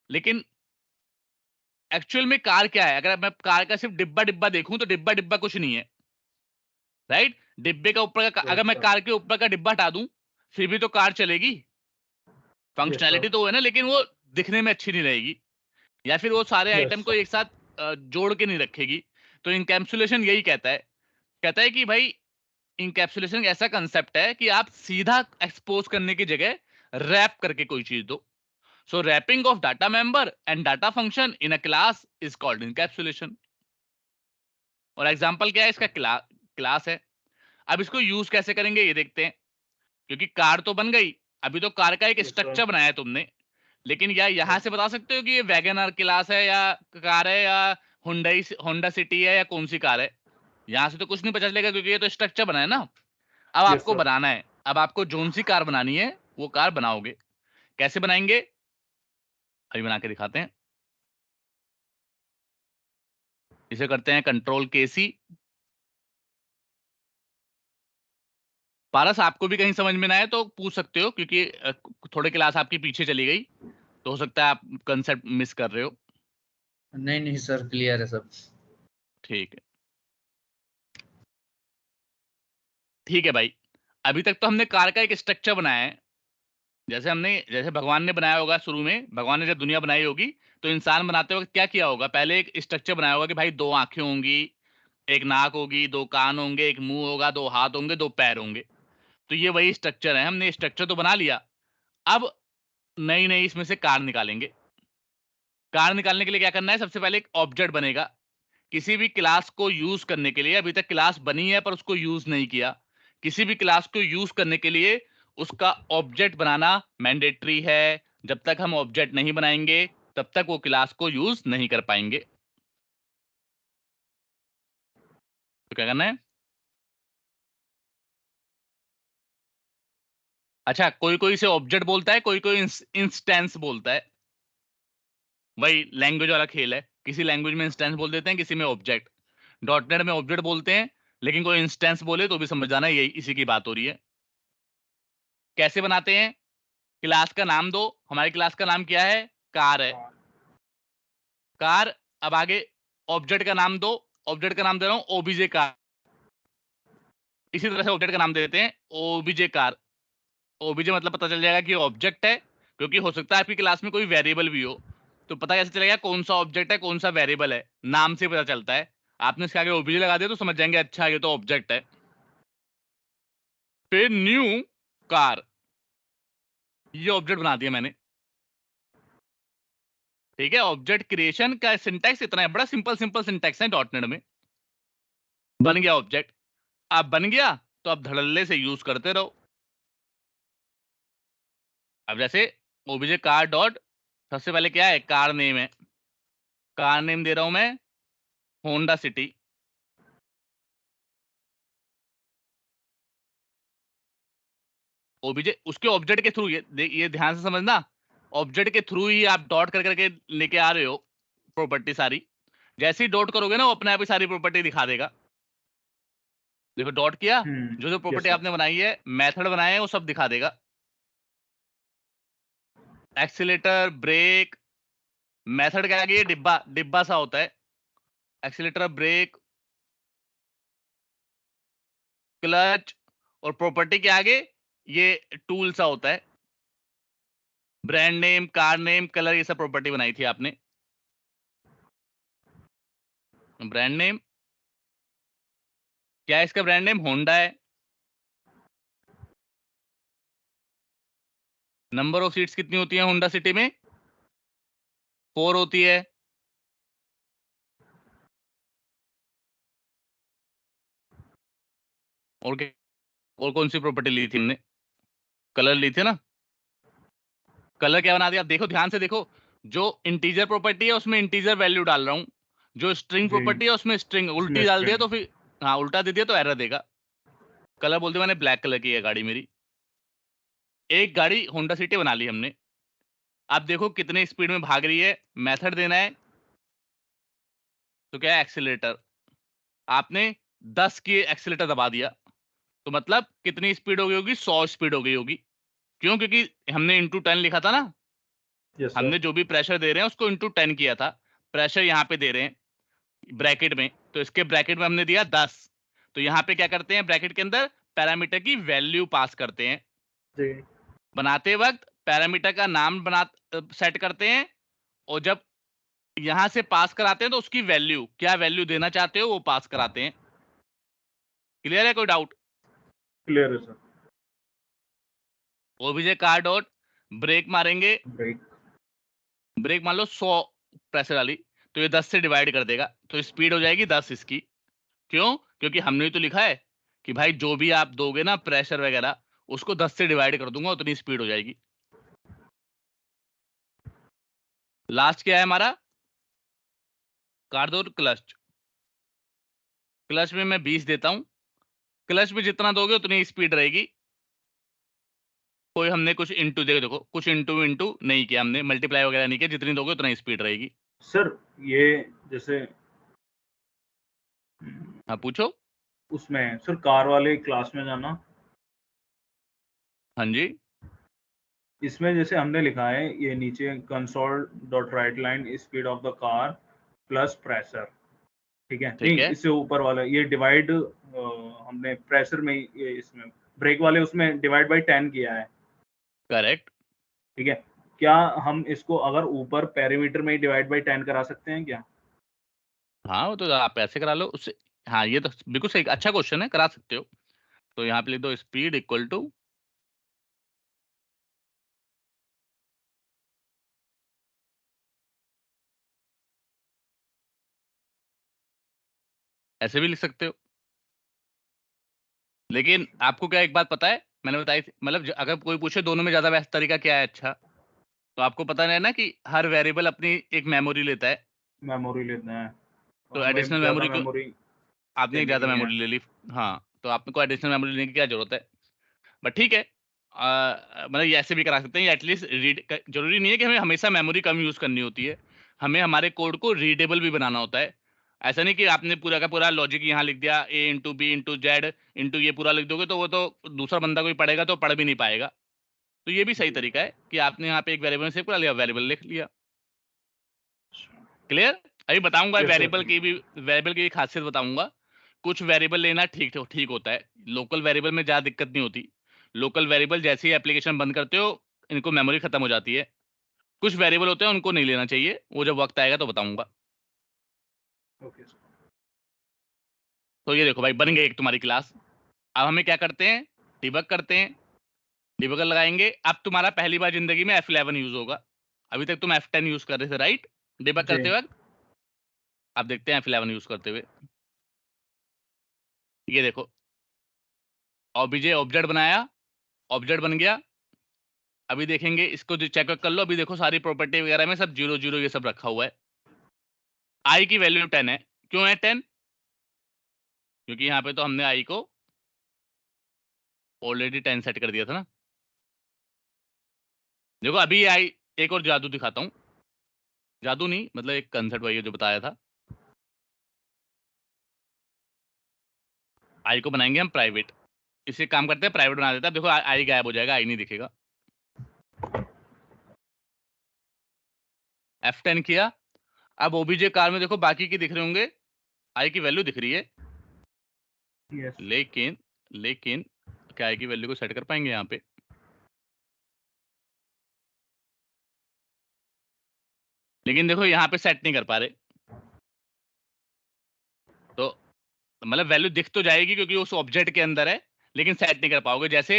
लेकिन एक्चुअल में कार क्या है, अगर मैं कार का सिर्फ डिब्बा डिब्बा देखूं तो डिब्बा डिब्बा कुछ नहीं है, राइट। डिब्बे का ऊपर का, अगर यस मैं सर। कार के ऊपर का डिब्बा हटा दूं फिर भी तो कार चलेगी। Yes sir. फंक्शनैलिटी तो वो है ना, लेकिन वो दिखने में अच्छी नहीं रहेगी, या फिर वो सारे यस आइटम को सर। एक साथ जोड़ के नहीं रखेगी। तो इनकैप्सुलेशन यही कहता है कि भाई इनकैप्सुलेशन ऐसा कंसेप्ट है कि आप सीधा एक्सपोज करने की जगह रैप करके कोई चीज दो। So wrapping of data member and data function in a class is called encapsulation. और एग्जांपल क्या है इसका, क्लास है। अब इसको यूज कैसे करेंगे ये देखते हैं। क्योंकि कार तो बन गई, अभी तो कार का एक यस सर। स्ट्रक्चर बनाया तुमने। लेकिन या यहाँ यस। से बता सकते हो कि ये वैगन आर क्लास है या कार है या हुंडई होंडा सिटी है या कौन सी कार है। यहाँ से तो कुछ नहीं पता चलेगा क्योंकि ये तो स्ट्रक्चर बना है ना। अब यस आपको सर। बनाना है, अब आपको जोन सी कार बनानी है वो कार बनाओगे। कैसे बनाएंगे अभी बना के दिखाते हैं। इसे करते हैं कंट्रोल के सी। पारस आपको भी कहीं समझ में ना आए तो पूछ सकते हो, क्योंकि थोड़े क्लास आपकी पीछे चली गई, तो हो सकता है आप कंसेप्ट मिस कर रहे हो। नहीं नहीं सर, क्लियर है सब। ठीक है, ठीक है भाई। अभी तक तो हमने कार का एक स्ट्रक्चर बनाया है। जैसे भगवान ने बनाया होगा, शुरू में भगवान ने जब दुनिया बनाई होगी तो इंसान बनाते वक्त क्या किया होगा, पहले एक स्ट्रक्चर बनाया होगा कि भाई 2 आंखें होंगी, एक नाक होगी, 2 कान होंगे, एक मुंह होगा, 2 हाथ होंगे, 2 पैर होंगे। तो ये वही स्ट्रक्चर है, हमने स्ट्रक्चर तो बना लिया। अब नई नई इसमें से कार निकालेंगे। कार निकालने के लिए क्या करना है, सबसे पहले एक ऑब्जेक्ट बनेगा। किसी भी क्लास को यूज करने के लिए, अभी तक क्लास बनी है पर उसको यूज नहीं किया, किसी भी क्लास को यूज करने के लिए उसका ऑब्जेक्ट बनाना मैंडेटरी है। जब तक हम ऑब्जेक्ट नहीं बनाएंगे तब तक वो क्लास को यूज नहीं कर पाएंगे। तो क्या करना है? अच्छा, कोई कोई इसे ऑब्जेक्ट बोलता है, कोई कोई इंस्टेंस बोलता है। वही लैंग्वेज वाला खेल है, किसी लैंग्वेज में इंस्टेंस बोल देते हैं, किसी में ऑब्जेक्ट। डॉटनेट में ऑब्जेक्ट बोलते हैं, लेकिन कोई इंस्टेंस बोले तो भी समझ जाना यही इसी की बात हो रही है। कैसे बनाते हैं? क्लास का नाम दो। हमारी क्लास का नाम क्या है? कार है। कार। अब आगे ऑब्जेक्ट का नाम दो। ऑब्जेक्ट का नाम दे रहा हूं ओबीजे कार। इसी तरह से ऑब्जेक्ट का नाम दे देते हैं ओबीजे कार। ओबीजे मतलब पता चल जाएगा कि ऑब्जेक्ट है, क्योंकि हो सकता है आपकी क्लास में कोई वेरिएबल भी हो, तो पता कैसे चलेगा कौन सा ऑब्जेक्ट है कौन सा वेरिएबल है? नाम से पता चलता है। आपने इसके आगे ओबीजे लगा दिया तो समझ जाएंगे अच्छा ये तो ऑब्जेक्ट है। फिर न्यू कार, ये ऑब्जेक्ट बना दिया मैंने। ठीक है, ऑब्जेक्ट क्रिएशन का सिंटैक्स इतना है, बड़ा सिंपल सिंपल सिंटैक्स है डॉटनेट में। बन गया ऑब्जेक्ट। अब बन गया तो अब धड़ल्ले से यूज करते रहो। अब जैसे ओबीजे कार डॉट, सबसे पहले क्या है? कार नेम है। कार नेम दे रहा हूं मैं होंडा सिटी। ओबीजे उसके ऑब्जेक्ट के थ्रू, ये ध्यान से समझना, ऑब्जेक्ट के थ्रू ही आप डॉट कर करके लेके आ रहे हो प्रॉपर्टी सारी। जैसे ही डॉट करोगे ना वो अपने आप ही सारी प्रॉपर्टी दिखा देगा। देखो डॉट किया, जो जो प्रॉपर्टी आपने बनाई है, मेथड बनाए हैं, वो सब दिखा देगा। एक्सीलेटर, ब्रेक, मेथड क्या है? डिब्बा डिब्बा सा होता है। एक्सीलेटर, ब्रेक, क्लच, और प्रॉपर्टी के आगे ये टूल सा होता है। Brand name, car name, colour, ये सब प्रॉपर्टी बनाई थी आपने। ब्रांड नेम क्या है? इसका ब्रांड नेम होंडा है। नंबर ऑफ सीट्स कितनी होती है होंडा सिटी में? 4 होती है। और क्या, और कौन सी प्रॉपर्टी ली थी हमने? कलर ली थी ना। कलर क्या बना दिया? आप देखो, ध्यान से देखो, जो इंटीजर प्रॉपर्टी है उसमें इंटीजर वैल्यू डाल रहा हूं, जो स्ट्रिंग प्रॉपर्टी है उसमें स्ट्रिंग। उल्टी डाल दिया तो फिर, हाँ उल्टा दे दिया तो एरर देगा। कलर बोलते मैंने ब्लैक कलर की है गाड़ी मेरी। एक गाड़ी होंडा सिटी बना ली हमने। अब देखो कितने स्पीड में भाग रही है। मेथड देना है तो क्या है? एक्सीलरेटर। आपने 10 की एक्सीलरेटर दबा दिया तो मतलब कितनी स्पीड हो गई होगी? 100 स्पीड हो गई होगी। क्यों? क्योंकि हमने इंटू 10 लिखा था ना। हमने जो भी प्रेशर दे रहे हैं उसको इंटू 10 किया था। प्रेशर यहाँ पे दे रहे हैं ब्रैकेट में, तो इसके ब्रैकेट में हमने दिया 10। तो यहाँ पे क्या करते हैं? ब्रैकेट के अंदर पैरामीटर की वैल्यू पास करते हैं। बनाते वक्त पैरामीटर का नाम सेट करते हैं, और जब यहां से पास कराते हैं तो उसकी वैल्यू, क्या वैल्यू देना चाहते हो वो पास कराते हैं। क्लियर है? कोई डाउट? क्लियर है sir. OBJ car dot break मारेंगे। ब्रेक मान लो 100 प्रेशर वाली, तो ये 10 से डिवाइड कर देगा, तो स्पीड हो जाएगी 10 इसकी। क्यों? क्योंकि हमने तो लिखा है कि भाई जो भी आप दोगे ना प्रेशर वगैरह, उसको 10 से डिवाइड कर दूंगा, उतनी स्पीड हो जाएगी। लास्ट क्या है हमारा? Car dot clutch. क्लच में मैं 20 देता हूं। क्लच में जितना दोगे उतनी स्पीड रहेगी। कोई हमने कुछ इंटू, देखो कुछ इंटू इंटू नहीं किया हमने, मल्टीप्लाई वगैरह नहीं किया, जितनी दोगे उतना ही स्पीड रहेगी। सर ये जैसे हाँ पूछो। उसमें सर कार वाले क्लास में जाना, हाँ जी। इसमें जैसे हमने लिखा है ये नीचे console dot right line speed of the car plus pressure, ठीक है? ठीक नहीं, है, इससे ऊपर वाला ये डिवाइड हमने प्रेशर में ये इसमें ब्रेक वाले उसमें डिवाइड बाय 10 किया है, करेक्ट। ठीक है? क्या हम इसको अगर ऊपर पेरीमीटर में ही डिवाइड बाय 10 करा सकते हैं क्या? हाँ वो तो आप ऐसे करा लो उससे। हाँ ये तो बिल्कुल सही, अच्छा क्वेश्चन है, करा सकते हो। तो यहाँ पे लिख दो स्पीड इक्वल टू, ऐसे भी लिख सकते हो। लेकिन आपको क्या एक बात पता है, मैंने बताई थी, मतलब अगर कोई पूछे दोनों में ज्यादा बेस्ट तरीका क्या है, अच्छा, तो आपको पता है ना कि हर वेरिएबल अपनी एक मेमोरी लेता है। मेमोरी लेते हैं तो और हमें एडिशनल ज्यादा मेमोरी को, मेमोरी आपने एक ज़्यादा नहीं है। मेमोरी ले ली, हाँ, तो आपको एडिशनल मेमोरी लेने की क्या ज़रूरत है? बट ठीक है, मतलब ये ऐसे भी करा सकते हैं, या एटलीस्ट रीड क ज़रूरी नहीं है कि हमें हमेशा मेमोरी कम यूज़ करनी होती है। हमें हमारे कोड को रीडेबल भी बनाना होता है। ऐसा नहीं कि आपने पूरा का पूरा लॉजिक यहाँ लिख दिया, A into B into Z into ये पूरा लिख दोगे, तो वो तो दूसरा बंदा कोई पढ़ेगा तो पढ़ भी नहीं पाएगा। तो ये भी सही जी। तरीका है कि आपने यहाँ पे एक वेरिएबल सेव करा लिया, वेरिएबल लिख लिया। अच्छा। क्लियर? अभी बताऊँगा यस सर। वेरिएबल की खासियत बताऊँगा। कुछ वेरिएबल लेना ठीक होता है। लोकल वेरिएबल में ज़्यादा दिक्कत नहीं होती। लोकल वेरिएबल जैसे ही एप्लीकेशन बंद करते हो, इनको मेमोरी खत्म हो जाती है। कुछ वेरिएबल होते हैं, उनको नहीं लेना चाहिए। वो जब वक़्त आएगा तो बताऊँगा। Okay sir. तो ये देखो भाई, बन गई एक तुम्हारी क्लास। अब हमें क्या करते हैं? डिबग करते हैं। डिबगर लगाएँगे। अब तुम्हारा पहली बार ज़िंदगी में F11 यूज़ होगा। अभी तक तुम F10 यूज़ कर रहे थे, राइट? डिबग जी। करते वक़्त। अब देखते हैं F11 यूज़ करते हुए। ये देखो, ऑब्जेक्ट ऑब्जेक्ट बनाया, ऑब्जेक्ट बन गया। अभी देखेंगे, इसको जो चेक कर लो। अभी देखो, सारी प्रॉपर्टी वगैरह में सब 0 ये सब रखा हुआ है। आई की वैल्यू 10 है। क्यों है 10? क्योंकि यहाँ पे तो हमने आई को ऑलरेडी 10 सेट कर दिया था ना। देखो, अभी ये आई, एक और जादू दिखाता हूँ। जादू नहीं, मतलब एक कंसेप्ट वही है जो बताया था। आई को बनाएंगे हम प्राइवेट। इसे काम करते हैं, प्राइवेट बना देता है। देखो, आई गायब हो जाएगा, आई नहीं दिखेगा। F10 किया। अब ओबीजे कार में देखो, बाकी की दिख रहे होंगे, आई की वैल्यू दिख रही है। यस। लेकिन क्या आई की वैल्यू को सेट कर पाएंगे यहाँ पे? लेकिन देखो, यहाँ पे सेट नहीं कर पा रहे। तो मतलब वैल्यू दिख तो जाएगी क्योंकि उस ऑब्जेक्ट के अंदर है, लेकिन सेट नहीं कर पाओगे। जैसे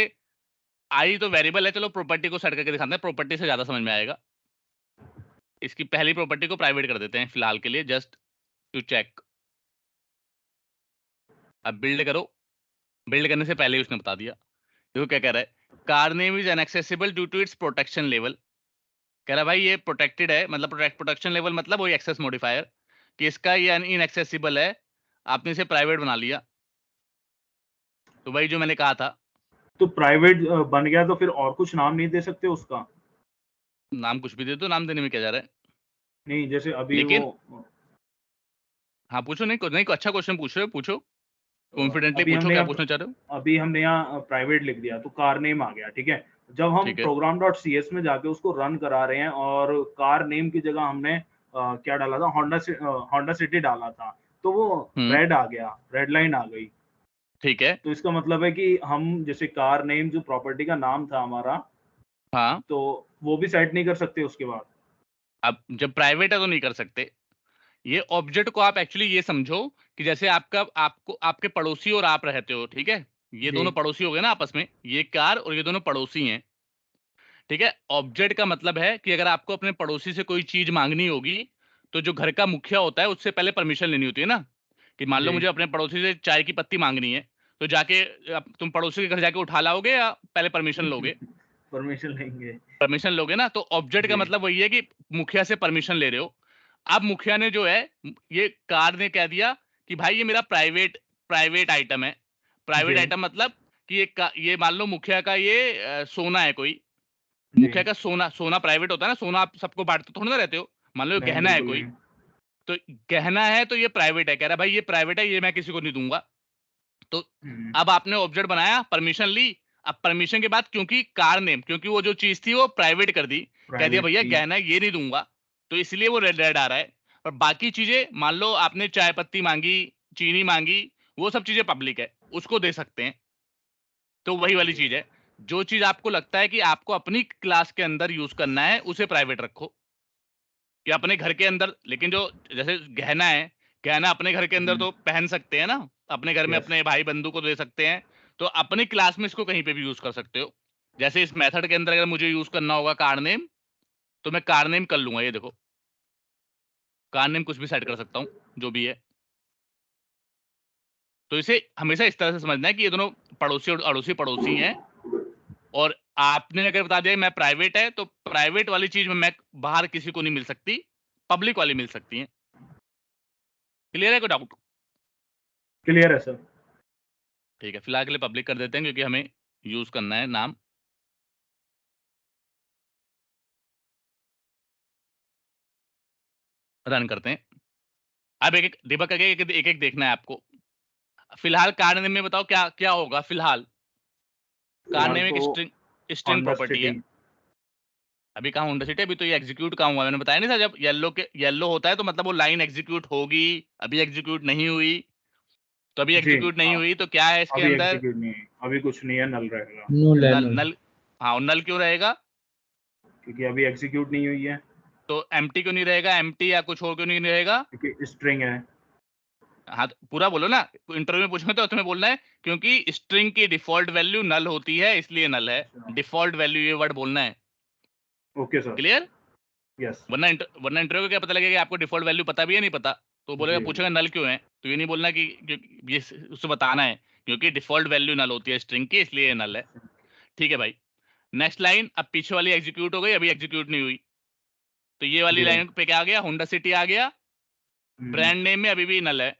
आई तो वेरिएबल है, चलो प्रॉपर्टी को सेट करके दिखाते हैं, प्रॉपर्टी से ज्यादा समझ में आएगा। इसकी पहली प्रॉपर्टी को प्राइवेट कर देते हैं फिलहाल के लिए, जस्ट टू चेक। अब बिल्ड करो। बिल्ड करने से पहले ही उसने बता दिया। देखो क्या कह रहा है, car name is unaccessible due to its protection level. कह रहा है भाई, ये प्रोटेक्टेड है, मतलब प्रोटेक्शन लेवल मतलब वही एक्सेस मॉडिफायर, कि इसका ये इनएक्सेसिबल है। आपने इसे प्राइवेट बना लिया। तो वही जो मैंने कहा था, तो प्राइवेट बन गया तो फिर और कुछ नाम नहीं दे सकते उसका? नाम कुछ भी दे दो, नाम देने में क्या जा रहा है? नहीं, जैसे अभी वो लेकिन हाँ, पूछो। नहीं, अच्छा क्वेश्चन पूछ रहे हो, पूछो। कॉन्फिडेंटली अभी पूछो, हमने क्या यहाँ पूछना चाह रहे हो? अभी हमने यहाँ प्राइवेट लिख दिया तो कार नेम आ गया, ठीक है। जब हम ठीक है। program.cs में जाके उसको रन करा रहे हैं और कार नेम की जगह हमने क्या डाला था, होंडा सिटी डाला था, तो वो हम्म। रेड आ गया, रेड लाइन आ गई। ठीक है। तो इसका मतलब है कि हम जैसे कार नेम जो प्रॉपर्टी का नाम था हमारा, हाँ, तो वो भी सेट नहीं कर सकते उसके बाद? अब जब प्राइवेट है तो नहीं कर सकते। ये ऑब्जेक्ट को आप एक्चुअली ये समझो कि जैसे आपके पड़ोसी और आप रहते हो, ठीक है? ये जी। दोनों पड़ोसी हो गए ना आपस में, ये कार और ये दोनों पड़ोसी हैं। ठीक है? ऑब्जेक्ट का मतलब है कि अगर आपको अपने पड़ोसी से कोई चीज मांगनी होगी, तो जो घर का मुखिया होता है उससे पहले परमिशन लेनी होती है ना। कि मान लो जी। मुझे अपने पड़ोसी से चाय की पत्ती मांगनी है, तो जाके तुम पड़ोसी के घर जाके उठा लाओगे या पहले परमिशन लोगे? परमिशन लेंगे। परमिशन लोगे ना। तो ऑब्जेक्ट का जी। मतलब वही है कि मुखिया से परमिशन ले रहे हो। अब मुखिया ने जो है, ये कार ने कह दिया कि भाई ये मेरा प्राइवेट प्राइवेट आइटम है। प्राइवेट जी। आइटम मतलब कि ये मान लो मुखिया का ये सोना है कोई। जी। मुखिया का सोना सोना प्राइवेट होता है ना। सोना आप सबको बांटते थोड़ी ना रहते हो। मान लो नहीं, गहना है बिल्कुल कोई, नहीं। तो गहना है तो ये प्राइवेट है। कह रहा है भाई ये प्राइवेट है, ये मैं किसी को नहीं दूंगा। तो हम्म। अब आपने ऑब्जेक्ट बनाया, परमिशन ली। अब परमिशन के बाद क्योंकि कार नेम, क्योंकि वो जो चीज थी वो प्राइवेट कर दी, कह दिया प्राइवेट भैया थी। गहना ये नहीं दूंगा, तो इसलिए वो रेड रेड आ रहा है। पर बाकी चीजें, मान लो आपने चाय पत्ती मांगी, चीनी मांगी, वो सब चीजें पब्लिक है, उसको दे सकते हैं। तो वही वाली जी। चीज है। जो चीज आपको लगता है कि आपको अपनी क्लास के अंदर यूज करना है, उसे प्राइवेट रखो। कि अपने घर के अंदर, लेकिन जो जैसे गहना है, गहना अपने घर के अंदर तो पहन सकते हैं ना। अपने घर में यस। अपने भाई बंधु को दे सकते हैं। तो अपनी क्लास में इसको कहीं पे भी यूज कर सकते हो। जैसे इस मेथड के अंदर अगर मुझे यूज करना होगा कार नेम, तो मैं कार नेम कर लूंगा। ये देखो, कार नेम कुछ भी सेट कर सकता हूँ, जो भी है। तो इसे हमेशा इस तरह से समझना है कि ये दोनों पड़ोसी और अड़ोसी पड़ोसी हैं। और आपने अगर बता दिया कि मैं प्राइवेट है, तो प्राइवेट वाली चीज में मैं बाहर किसी को नहीं मिल सकती, पब्लिक वाली मिल सकती है। क्लियर है? कोई डाउट? क्लियर है सर। ठीक है, फिलहाल के लिए पब्लिक कर देते हैं क्योंकि हमें यूज करना है नाम। रन करते हैं। अब एक एक डिबग करके एक एक देखना है आपको। फिलहाल कार नेम में बताओ क्या क्या होगा फिलहाल। कार फिलहाल नेम एक तो स्ट्रिंग होंडा प्रॉपर्टी सिटी। है। अभी कहाँ होंडा सिटी, अभी तो ये एग्जीक्यूट कहाँ हुआ मैंने बताया नहीं था। जब येलो होता है तो मतलब वो लाइन एग्जीक्यूट होगी, अभी एग्जीक्यूट नहीं हुई। तो अभी जी एग्जीक्यूट नहीं हाँ, हुई तो क्या है इसके अभी अंदर, एग्जीक्यूट नहीं है, अभी कुछ नहीं है, नल रहेगा। null है नल null। नल। हाँ, और नल क्यों रहेगा? क्योंकि अभी एग्जीक्यूट नहीं हुई है, तो एम्प्टी क्यों नहीं रहेगा? एम्प्टी या कुछ और क्यों नहीं रहेगा? क्योंकि स्ट्रिंग है। हाँ, तो पूरा बोलो ना। इंटरव्यू में पूछेंगे तो तुम्हें बोलना है क्योंकि स्ट्रिंग की डिफॉल्ट वैल्यू नल होती है इसलिए नल है। अच्छा, डिफॉल्ट वैल्यू ये वर्ड बोलना है। Okay sir. क्लियर? यस। वरना इंटरव्यू को क्या पता लगेगा कि आपको डिफॉल्ट वैल्यू पता भी है नहीं पता। तो बोलेगा, जी जी। पूछेगा नल क्यों है, तो ये नहीं बोलना कि ये उससे बताना है क्योंकि डिफॉल्ट वैल्यू नल होती है स्ट्रिंग की इसलिए ये नल है। ठीक है भाई। नेक्स्ट लाइन, अब पीछे वाली एग्जीक्यूट हो गई, अभी एग्जीक्यूट नहीं हुई। तो ये वाली जी। लाइन पे क्या आ गया? होंडा सिटी आ गया। हम्म, ब्रांड नेम में अभी भी नल है।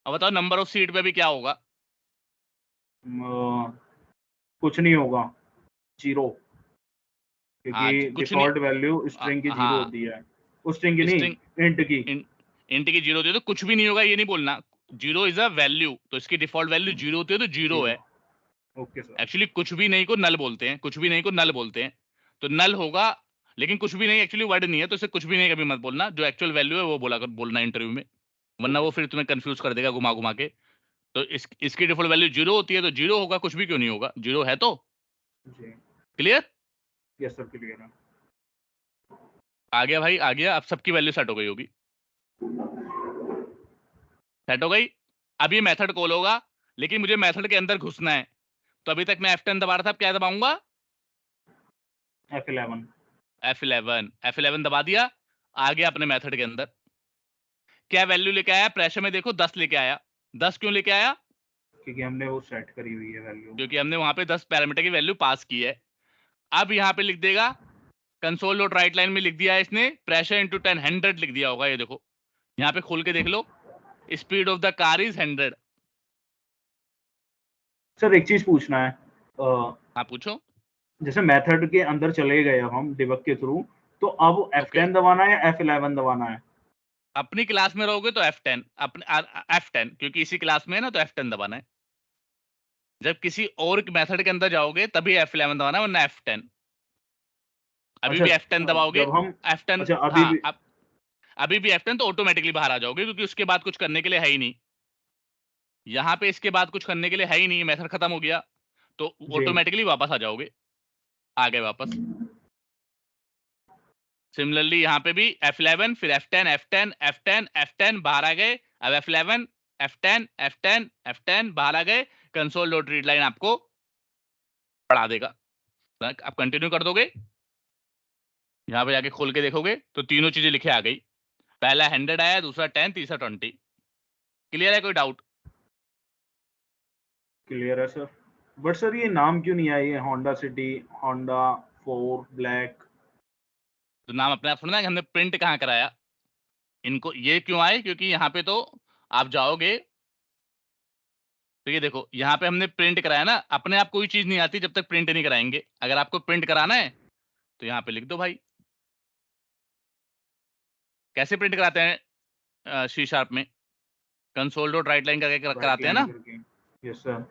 अब बताओ नंबर ऑफ सीट पे अभी क्या होगा? कुछ नहीं होगा, जीरो। हाँ, क्योंकि कुछ नहीं। डिफॉल्ट वैल्यू स्ट्रिंग की जीरो हाँ, होती है, उस स्ट्रिंग की नहीं, स्ट्रिंग इंट की। इंट की जीरो होती है तो कुछ भी नहीं होगा, ये नहीं बोलना। जीरो इज अ वैल्यू, तो इसकी डिफॉल्ट वैल्यू जीरो होती है तो जीरो जीरो। है। Okay sir. एक्चुअली कुछ भी नहीं को नल बोलते हैं, कुछ भी नहीं को नल बोलते हैं। तो नल होगा, लेकिन कुछ भी नहीं एक्चुअली वर्ड नहीं है, तो इसे कुछ भी नहीं कभी मत बोलना। जो एक्चुअल वैल्यू है वो बोलना इंटरव्यू में, वरना ओके वो सर। फिर तुम्हें कंफ्यूज कर देगा घुमा घुमा के। तो इसकी डिफॉल्ट वैल्यू जीरो होती है तो जीरो होगा, कुछ भी क्यों नहीं होगा, जीरो है तो। जी। क्लियर? यस सर, क्लियर है। आ गया भाई, आ गया। अब सबकी वैल्यू सेट हो गई होगी, सेट हो गई। अब ये मेथड कॉल होगा, लेकिन मुझे मेथड के अंदर घुसना है। तो अभी तक मैं F10 दबा रहा था, अब क्या दबाऊंगा? F11। F11 दबा दिया। आ गया अपने मेथड के अंदर। क्या वैल्यू लेके आया? प्रेशर में देखो 10 लेके आया। 10 क्यों लेके आया? क्योंकि हमने वो सेट करी हुई है वैल्यू। क्योंकि हमने वहां पे 10 पैरामीटर की वैल्यू पास की है। अब यहाँ पे लिख देगा, कंसोल डॉट राइट लाइन में लिख दिया है इसने, प्रेशर इंटू 10, 100 लिख दिया होगा। ये देखो, यहाँ पे खोल के देख लो, speed of the car is 100। Sir एक चीज पूछना है, हाँ पूछो। जैसे मेथड के अंदर चले गए अब हम डिबग के थ्रू, तो अब ओके, F10 दबाना है या F11 दबाना है? अपनी क्लास में रहोगे तो F10, अपने F10 क्योंकि इसी क्लास में है ना, तो F10 दबाना है। जब किसी और मेथड के अंदर जाओगे तभी F11 दबाना है, वरना F10। अभी अच्छा, भी F10 दबाओगे, जब हम, F10। अच्छा अभी हाँ, भी, अब अभी भी F10 तो ऑटोमेटिकली बाहर आ जाओगे क्योंकि उसके बाद कुछ करने के लिए है ही नहीं। यहाँ पे इसके बाद कुछ करने के लिए है ही नहीं, मेथड खत्म हो गया, तो जी ऑटोमेटिकली वापस आ जाओगे। आ गए वापस। सिमिलरली यहाँ पे भी F11 फिर F10 F10 F10 F10 बाहर आ गए। अब F11 F10 F10 F10 बाहर आ गए। कंसोल डॉट रीड लाइन आपको पढ़ा देगा। आप कंटिन्यू कर दोगे, यहाँ पे जाके खोल के देखोगे तो तीनों चीजें लिखे आ गई। पहला 100 आया, दूसरा 10, तीसरा 20। क्लियर है? कोई डाउट? क्लियर है सर। बट सर ये नाम क्यों नहीं आया, ये होंडा सिटी, होंडा 4 ब्लैक? तो नाम अपने आप सुनना है कि हमने प्रिंट कहाँ कराया। इनको ये क्यों आए? क्योंकि यहाँ पे तो आप जाओगे तो ये देखो, यहाँ पे हमने प्रिंट कराया ना। अपने आप कोई चीज नहीं आती जब तक प्रिंट नहीं कराएंगे। अगर आपको प्रिंट कराना है तो यहाँ पे लिख दो भाई। कैसे प्रिंट कराते हैं सी शार्प में? कंसोल डॉट राइट लाइन करके राइट कराते हैं लाइन ना। करके। Yes sir.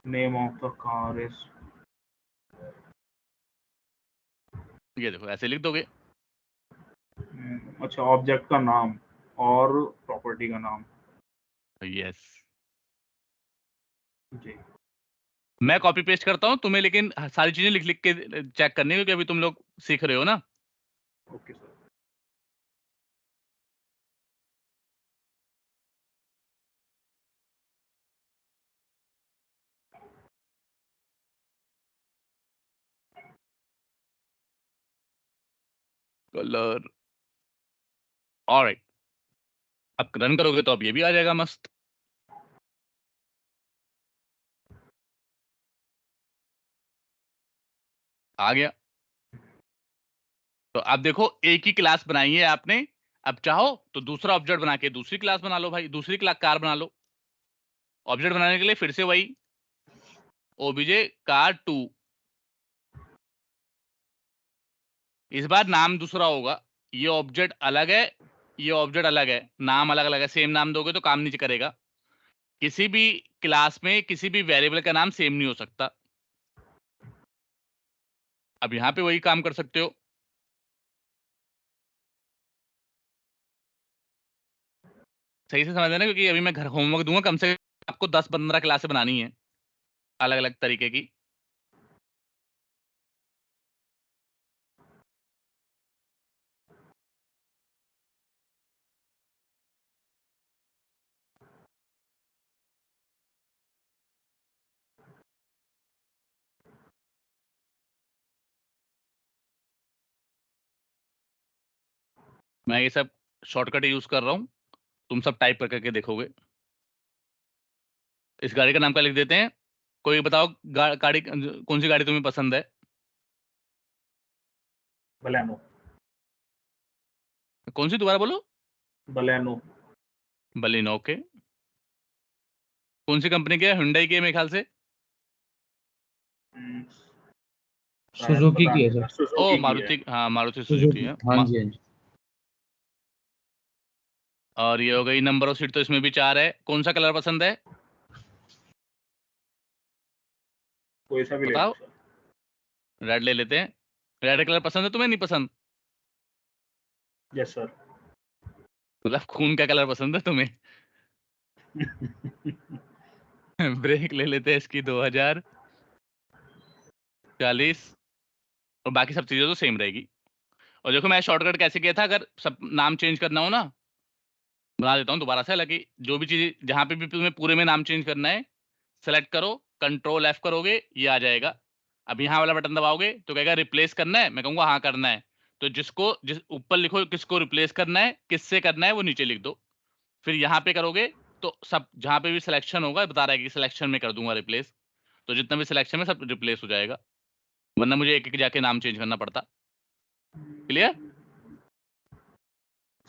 Name of the car is, ये देखो ऐसे लिख दोगे। अच्छा ऑब्जेक्ट का नाम और प्रॉपर्टी का नाम। यस। जी। मैं कॉपी पेस्ट करता हूँ तुम्हें, लेकिन सारी चीजें लिख लिख के चेक करनी है क्योंकि अभी तुम लोग सीख रहे हो ना। Okay sir. कलर। ऑलराइट। अब रन करोगे तो अब ये भी आ जाएगा मस्त। आ गया। तो अब देखो, एक ही क्लास बनाई है आपने। अब चाहो तो दूसरा ऑब्जेक्ट बना के दूसरी क्लास बना लो भाई, दूसरी क्लास कार बना लो। ऑब्जेक्ट बनाने के लिए फिर से वही ओबीजे car2, इस बार नाम दूसरा होगा। ये ऑब्जेक्ट अलग है, ये ऑब्जेक्ट अलग है, नाम अलग अलग है। सेम नाम दोगे तो काम नहीं करेगा। किसी भी क्लास में किसी भी वेरिएबल का नाम सेम नहीं हो सकता। अब यहाँ पे वही काम कर सकते हो। सही से समझ लेना, क्योंकि अभी मैं घर होमवर्क दूंगा, कम से कम आपको 10-15 क्लासें बनानी है अलग अलग तरीके की। मैं ये सब शॉर्टकट यूज कर रहा हूँ, तुम सब टाइप कर करके देखोगे। इस गाड़ी का नाम क्या लिख देते हैं? कोई बताओ गाड़ी कौन सी गाड़ी तुम्हें पसंद है? बलेनो। कौन सी, दोबारा बोलो। बलेनो। Baleno, okay. कौन सी कंपनी के है? हुंडई के मेरे ख्याल से। सुजुकी की है सर। सुजुकी ओ की है। मारुति, हाँ मारुति सुजुकी है। हाँ जी, हाँ जी। और ये हो गई नंबर ऑफ सीट, तो इसमें भी 4 है। कौन सा कलर पसंद है? कोई सा भी ले बताओ। लो सर। रेड ले लेते हैं। रेड कलर पसंद है तुम्हें, नहीं पसंद? Yes sir. मतलब खून का कलर पसंद है तुम्हें? ब्रेक ले लेते हैं इसकी 2040, और बाकी सब चीजें तो सेम रहेगी। और देखो मैं शॉर्टकट कैसे किया था, अगर सब नाम चेंज करना हो ना, बना देता हूँ दोबारा से। हालांकि जो भी चीज जहाँ पे भी तुम्हें पूरे में नाम चेंज करना है, सेलेक्ट करो, कंट्रोल F करोगे, ये आ जाएगा। अब यहाँ वाला बटन दबाओगे तो कहेगा रिप्लेस करना है, मैं कहूँगा हाँ करना है। तो जिस ऊपर लिखो किसको रिप्लेस करना है, किससे करना है, वो नीचे लिख दो। फिर यहाँ पे करोगे तो सब जहाँ पे भी सिलेक्शन होगा बता रहा है कि सिलेक्शन में कर दूंगा रिप्लेस, तो जितना भी सिलेक्शन में सब रिप्लेस हो जाएगा, वरना मुझे एक एक जाके नाम चेंज करना पड़ता। क्लियर?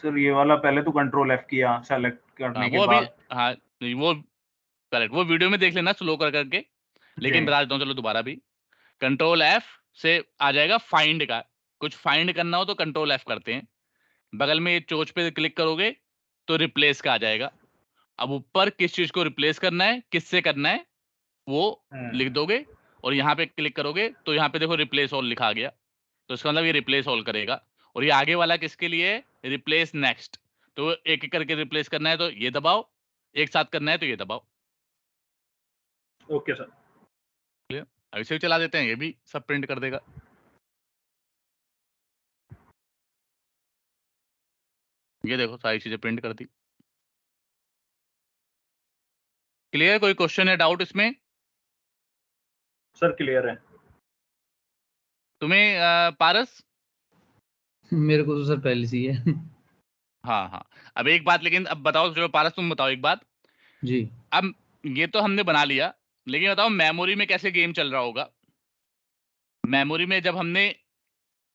सर ये वाला पहले तो कंट्रोल F किया सेलेक्ट करने के वो अभी, बाद। हाँ नहीं, वो करेक्ट, वो वीडियो में देख लेना स्लो कर करके। लेकिन जी। बता देता हूँ चलो दोबारा भी। कंट्रोल F से आ जाएगा फाइंड का, कुछ फाइंड करना हो तो कंट्रोल F करते हैं। बगल में ये चोच पे क्लिक करोगे तो रिप्लेस का आ जाएगा। अब ऊपर किस चीज को रिप्लेस करना है, किससे करना है, वो लिख दोगे, और यहाँ पे क्लिक करोगे तो यहाँ पे देखो रिप्लेस ऑल लिखा आ गया। तो इसका मतलब ये रिप्लेस ऑल करेगा। और ये आगे वाला किसके लिए है? Replace next. तो एक एक करके रिप्लेस करना है तो ये दबाओ, एक साथ करना है तो ये दबाओ। Okay sir. क्लियर? अब इसे भी चला देते हैं, ये भी सब प्रिंट कर देगा। ये देखो सारी चीजें प्रिंट कर दी। क्लियर? कोई क्वेश्चन या डाउट इसमें? सर क्लियर है। तुम्हें पारस? मेरे को तो सर पहले से ही है। हाँ हाँ। अब एक बात, लेकिन अब बताओ, चलो पारस तुम बताओ एक बात। जी। अब ये तो हमने बना लिया, लेकिन बताओ मेमोरी में कैसे गेम चल रहा होगा? मेमोरी में जब हमने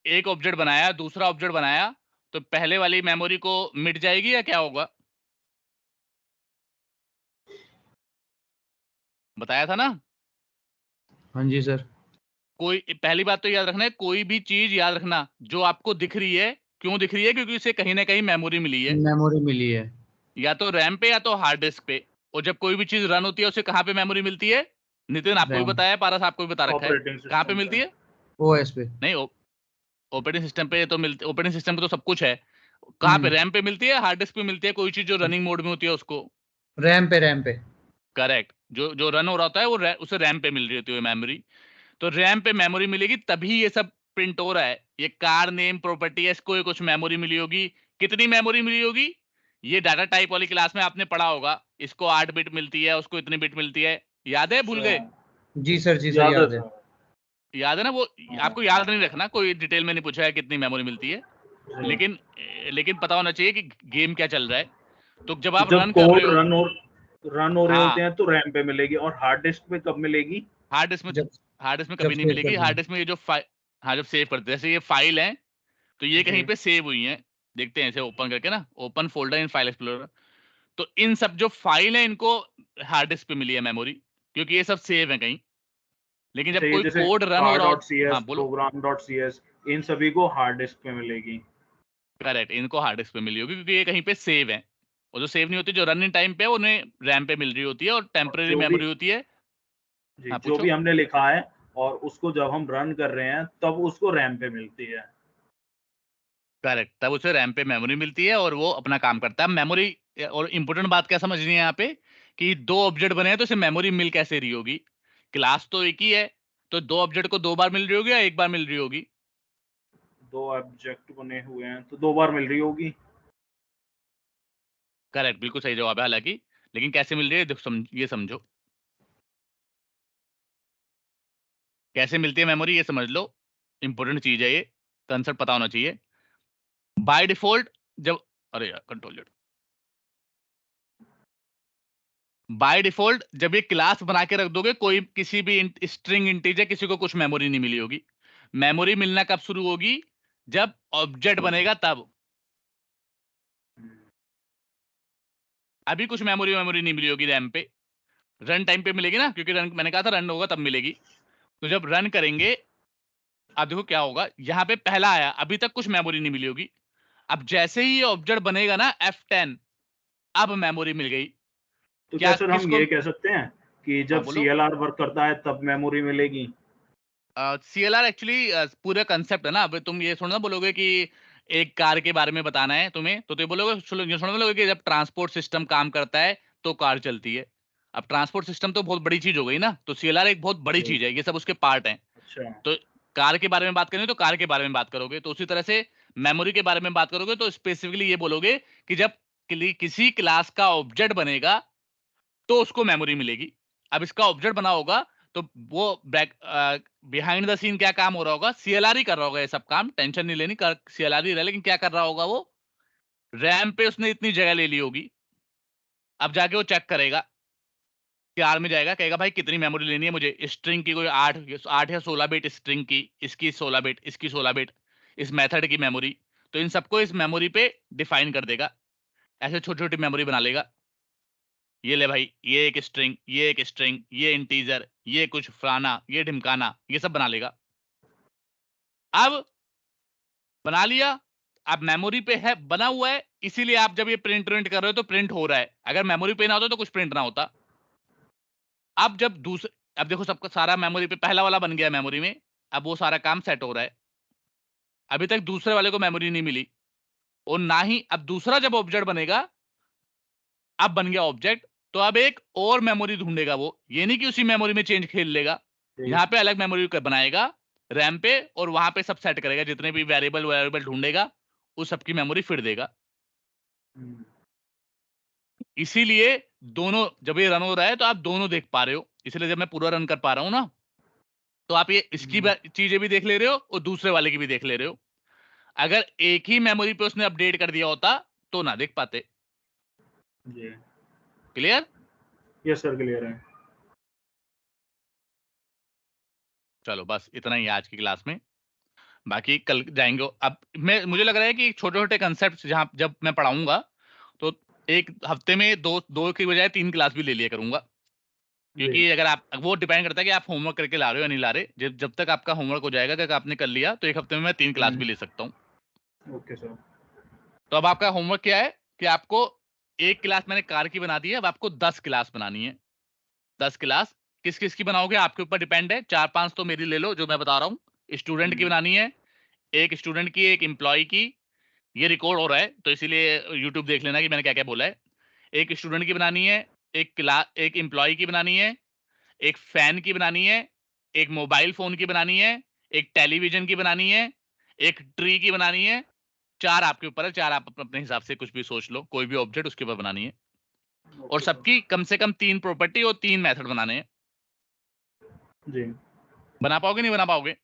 एक ऑब्जेक्ट बनाया, दूसरा ऑब्जेक्ट बनाया, तो पहले वाली मेमोरी को मिट जाएगी या क्या होगा? बताया था ना। हाँ जी सर। कोई, पहली बात तो याद रखना है, कोई भी चीज याद रखना जो आपको दिख रही है, क्यों दिख रही है? क्योंकि इसे कहीं ना कहीं मेमोरी मिली है, मेमोरी मिली है। या तो रैम पे या तो हार्ड डिस्क पे। और जब कोई भी चीज रन होती है उसे कहाँ पे मेमोरी मिलती है? नितिन आपको भी रैम। बताया, पारस आपको भी बता रखा है। ऑपरेटिंग कहाँ पे सिस्टम मिलती पे। है? ओएस पे। नहीं, ऑपरेटिंग सिस्टम पे तो मिलती, ऑपरेटिंग सिस्टम पे तो सब कुछ है। कहाँ पे? रैम पे मिलती है, हार्ड डिस्क पे मिलती है? कोई चीज जो रनिंग मोड में होती है उसको। रैम पे, रैम पे। करेक्ट, जो जो रन हो रहा होता है वो उसे रैम पे मिल रही होती है मेमोरी। तो रैम पे मेमोरी मिलेगी तभी ये सब प्रिंट हो रहा है। ये कार नेम प्रॉपर्टी है, इसको ये कुछ मेमोरी मिली होगी। कितनी मेमोरी मिली होगी? ये डाटा टाइप वाली क्लास में आपने पढ़ा होगा, इसको 8 बिट मिलती है, उसको इतनी बिट मिलती है। याद है, भूल गए? जी सर, जी सर, याद है याद है। सर। याद है ना वो? हाँ। आपको याद नहीं रखना, कोई डिटेल में नहीं पूछा है कितनी मेमोरी मिलती है, जी। लेकिन लेकिन पता होना चाहिए कि गेम क्या चल रहा है। तो जब तो आप जब रन कर कोड रहे हो, रन हो रहे होते हाँ, हैं तो रैम पे मिलेगी, और हार्ड डिस्क पे कब मिलेगी? हार्ड डिस्क में, जब हार्ड डिस्क में जब कभी नहीं सेव मिलेगी। कर हार्ड दें। डिस्क में ये जो फाइल, हाँ जब सेव करते हैं, जैसे ये फाइल है तो ये कहीं जी। पे सेव हुई है, देखते हैं इसे ओपन करके ना, open folder in file explorer. तो इन सब जो फाइल है इनको हार्ड डिस्क पे मिली है मेमोरी, क्योंकि ये सब सेव है कहीं। लेकिन अच्छा, जब ये कोई जैसे कोड रन हो रहा हो, car.cs, हाँ बोलो। program.cs, इन सभी को हार्ड डिस्क पे मिलेगी। करेक्ट, इनको हार्ड डिस्क पे मिली होगी क्योंकि ये कहीं पे सेव है। और जो सेव नहीं होती, जो रनिंग टाइम पे है, उन्हें रैम पे मिल रही होती है और और टेम्पररी जो भी मेमोरी होती है। जी, हाँ जो पूछो। भी हमने लिखा है और उसको जब हम रन कर रहे हैं तब उसको रैम पे मिलती है। करेक्ट, तब उसे रैम पे मेमोरी मिलती है और वो अपना काम करता है। मेमोरी, और इम्पोर्टेंट बात क्या समझनी है यहाँ पे, कि दो ऑब्जेक्ट बने हैं तो इसे मेमोरी मिल कैसे रही होगी। क्लास तो एक ही है, तो दो ऑब्जेक्ट को दो बार मिल रही होगी या एक बार मिल रही होगी। दो ऑब्जेक्ट बने हुए हैं तो दो बार मिल रही होगी। करेक्ट, बिल्कुल सही जवाब है हालांकि। लेकिन कैसे मिल रही है, देखो ये समझो कैसे मिलती है मेमोरी, ये समझ लो। इंपॉर्टेंट चीज है ये, कंसेप्ट पता होना चाहिए। बाय डिफॉल्ट जब, अरे यार कंट्रोल जेड, बाय डिफॉल्ट जब ये क्लास बना के रख दोगे, कोई किसी भी स्ट्रिंग इंटीजर, किसी को कुछ मेमोरी नहीं मिली होगी। मेमोरी मिलना कब शुरू होगी, जब ऑब्जेक्ट बनेगा तब। अभी कुछ मेमोरी मेमोरी नहीं मिली होगी रैम पे, रन टाइम पे मिलेगी ना, क्योंकि रन, मैंने कहा था रन होगा तब मिलेगी। तो जब रन करेंगे, अब देखो क्या होगा, यहाँ पे पहला आया, अभी तक कुछ मेमोरी नहीं मिली होगी। अब जैसे ही ये ऑब्जेक्ट बनेगा ना F10, अब मेमोरी मिल गई। तो क्या क्या सर हम किसको, ये कह सकते हैं कि हाँ जब बोलो। CLR वर्क करता है तब मेमोरी मिलेगी? CLR एक्चुअली पूरा कंसेप्ट है ना। अब तुम ये थोड़ा ना बोलोगे कि एक कार के बारे में बताना है तुम्हें, तो ये बोलोगे, ये थोड़ा बोलोगे कि जब ट्रांसपोर्ट सिस्टम काम करता है तो कार चलती है। अब ट्रांसपोर्ट सिस्टम तो बहुत बड़ी चीज हो गई ना, तो CLR एक बहुत बड़ी जी, चीज है, ये सब उसके पार्ट हैं। अच्छा। तो कार के बारे में बात करेंगे तो कार के बारे में बात करोगे, तो उसी तरह से मेमोरी के बारे में बात करोगे तो स्पेसिफिकली ये बोलोगे कि जब किसी क्लास का ऑब्जेक्ट बनेगा तो उसको मेमोरी मिलेगी। अब इसका ऑब्जेक्ट बना होगा, तो वो बैक बिहाइंड द सीन क्या काम हो रहा होगा, CLR ही कर रहा होगा ये सब काम, टेंशन नहीं लेनी, CLR ही रहा। लेकिन क्या कर रहा होगा वो, रैम पे उसने इतनी जगह ले ली होगी। अब जाके वो चेक करेगा, कार में जाएगा, कहेगा भाई कितनी मेमोरी लेनी है मुझे, स्ट्रिंग की कोई 8 या 16 बिट स्ट्रिंग की, इसकी 16 बिट, इसकी 16 बिट, इस मेथड की मेमोरी। तो इन सबको इस मेमोरी पे डिफाइन कर देगा, ऐसे छोटी छोटी मेमोरी बना लेगा। ये ले भाई, ये एक स्ट्रिंग, ये एक स्ट्रिंग, ये इंटीजर, ये कुछ फलाना, ये ढिमकाना, ये सब बना लेगा। अब बना लिया, अब मेमोरी पे है, बना हुआ है, इसीलिए आप जब ये प्रिंट प्रिंट कर रहे हो तो प्रिंट हो रहा है। अगर मेमोरी पे ना होता तो कुछ प्रिंट ना होता। अब जब दूसरे, अब देखो सबका सारा मेमोरी पे पहला वाला बन गया मेमोरी में, अब वो सारा काम सेट हो रहा है। अभी तक दूसरे वाले को मेमोरी नहीं मिली, और ना ही अब दूसरा जब ऑब्जेक्ट बनेगा, अब बन गया ऑब्जेक्ट, तो अब एक और मेमोरी ढूंढेगा वो, ये नहीं कि उसी मेमोरी में चेंज खेल लेगा। जी। यहाँ पे अलग मेमोरी बनाएगा रैम पे, और वहां पे सब सेट करेगा, जितने भी वेरिएबल वेरिएबल ढूंढेगा उस सबकी मेमोरी फिर देगा। हम्म, इसीलिए दोनों, जब ये रन हो रहा है तो आप दोनों देख पा रहे हो, इसलिए जब मैं पूरा रन कर पा रहा हूँ ना, तो आप ये इसकी हम्म, चीजें भी देख ले रहे हो और दूसरे वाले की भी देख ले रहे हो। अगर एक ही मेमोरी पे उसने अपडेट कर दिया होता तो ना देख पाते। जी। क्लियर? यस सर, क्लियर है। चलो बस इतना ही है आज की क्लास में, बाकी कल जाएंगे। अब मैं, मुझे लग रहा है कि छोटे छोटे कंसेप्ट जहां जब मैं पढ़ाऊंगा, तो एक हफ्ते में दो दो की बजाय 3 क्लास भी ले लिया करूंगा। जी। क्योंकि अगर आप, वो डिपेंड करता है कि आप होमवर्क करके ला रहे हो या नहीं ला रहे। जब जब तक आपका होमवर्क हो जाएगा, अगर आपने कर लिया, तो एक हफ्ते में मैं 3 क्लास भी ले सकता हूँ। Okay sir. तो अब आपका होमवर्क क्या है, कि आपको एक क्लास मैंने कार की बना दी है, अब आपको 10 क्लास बनानी है। 10 क्लास किस किस की बनाओगे आपके ऊपर डिपेंड है। 4-5 तो मेरी ले लो जो मैं बता रहा हूँ। स्टूडेंट की हम्म, बनानी है, एक स्टूडेंट की, एक एम्प्लॉय की। ये रिकॉर्ड हो रहा है तो इसीलिए यूट्यूब देख लेना कि मैंने क्या क्या बोला है। एक स्टूडेंट की बनानी है, एक एम्प्लॉय की बनानी है, एक फैन की बनानी है, एक मोबाइल फोन की बनानी है, एक टेलीविजन की बनानी है, एक ट्री की बनानी है। 4 आपके ऊपर है, 4 आप अपने हिसाब से कुछ भी सोच लो, कोई भी ऑब्जेक्ट उसके ऊपर बनानी है। और ओके सर। सबकी कम से कम 3 प्रॉपर्टी और 3 मेथड बनाने हैं। जी, बना पाओगे नहीं बना पाओगे?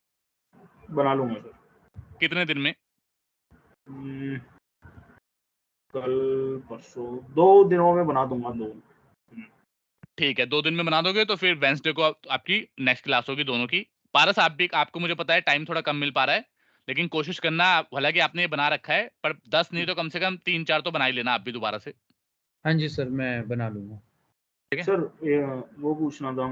बना लूंगा सर। कितने दिन में? हम्म, कल परसों 2 दिनों में बना दूंगा, 2। ठीक है, 2 दिन में बना दोगे तो फिर वेंसडे को आपकी नेक्स्ट क्लास होगी दोनों की। पारस, आप भी, आपको मुझे पता है टाइम थोड़ा कम मिल पा रहा है, लेकिन कोशिश करना, हालांकि आपने ये बना रखा है, पर 10 नहीं तो कम से कम 3-4 तो बना ही लेना आप भी दोबारा से। हाँ जी सर, मैं बना लूंगा। ठीक है। सर वो पूछना था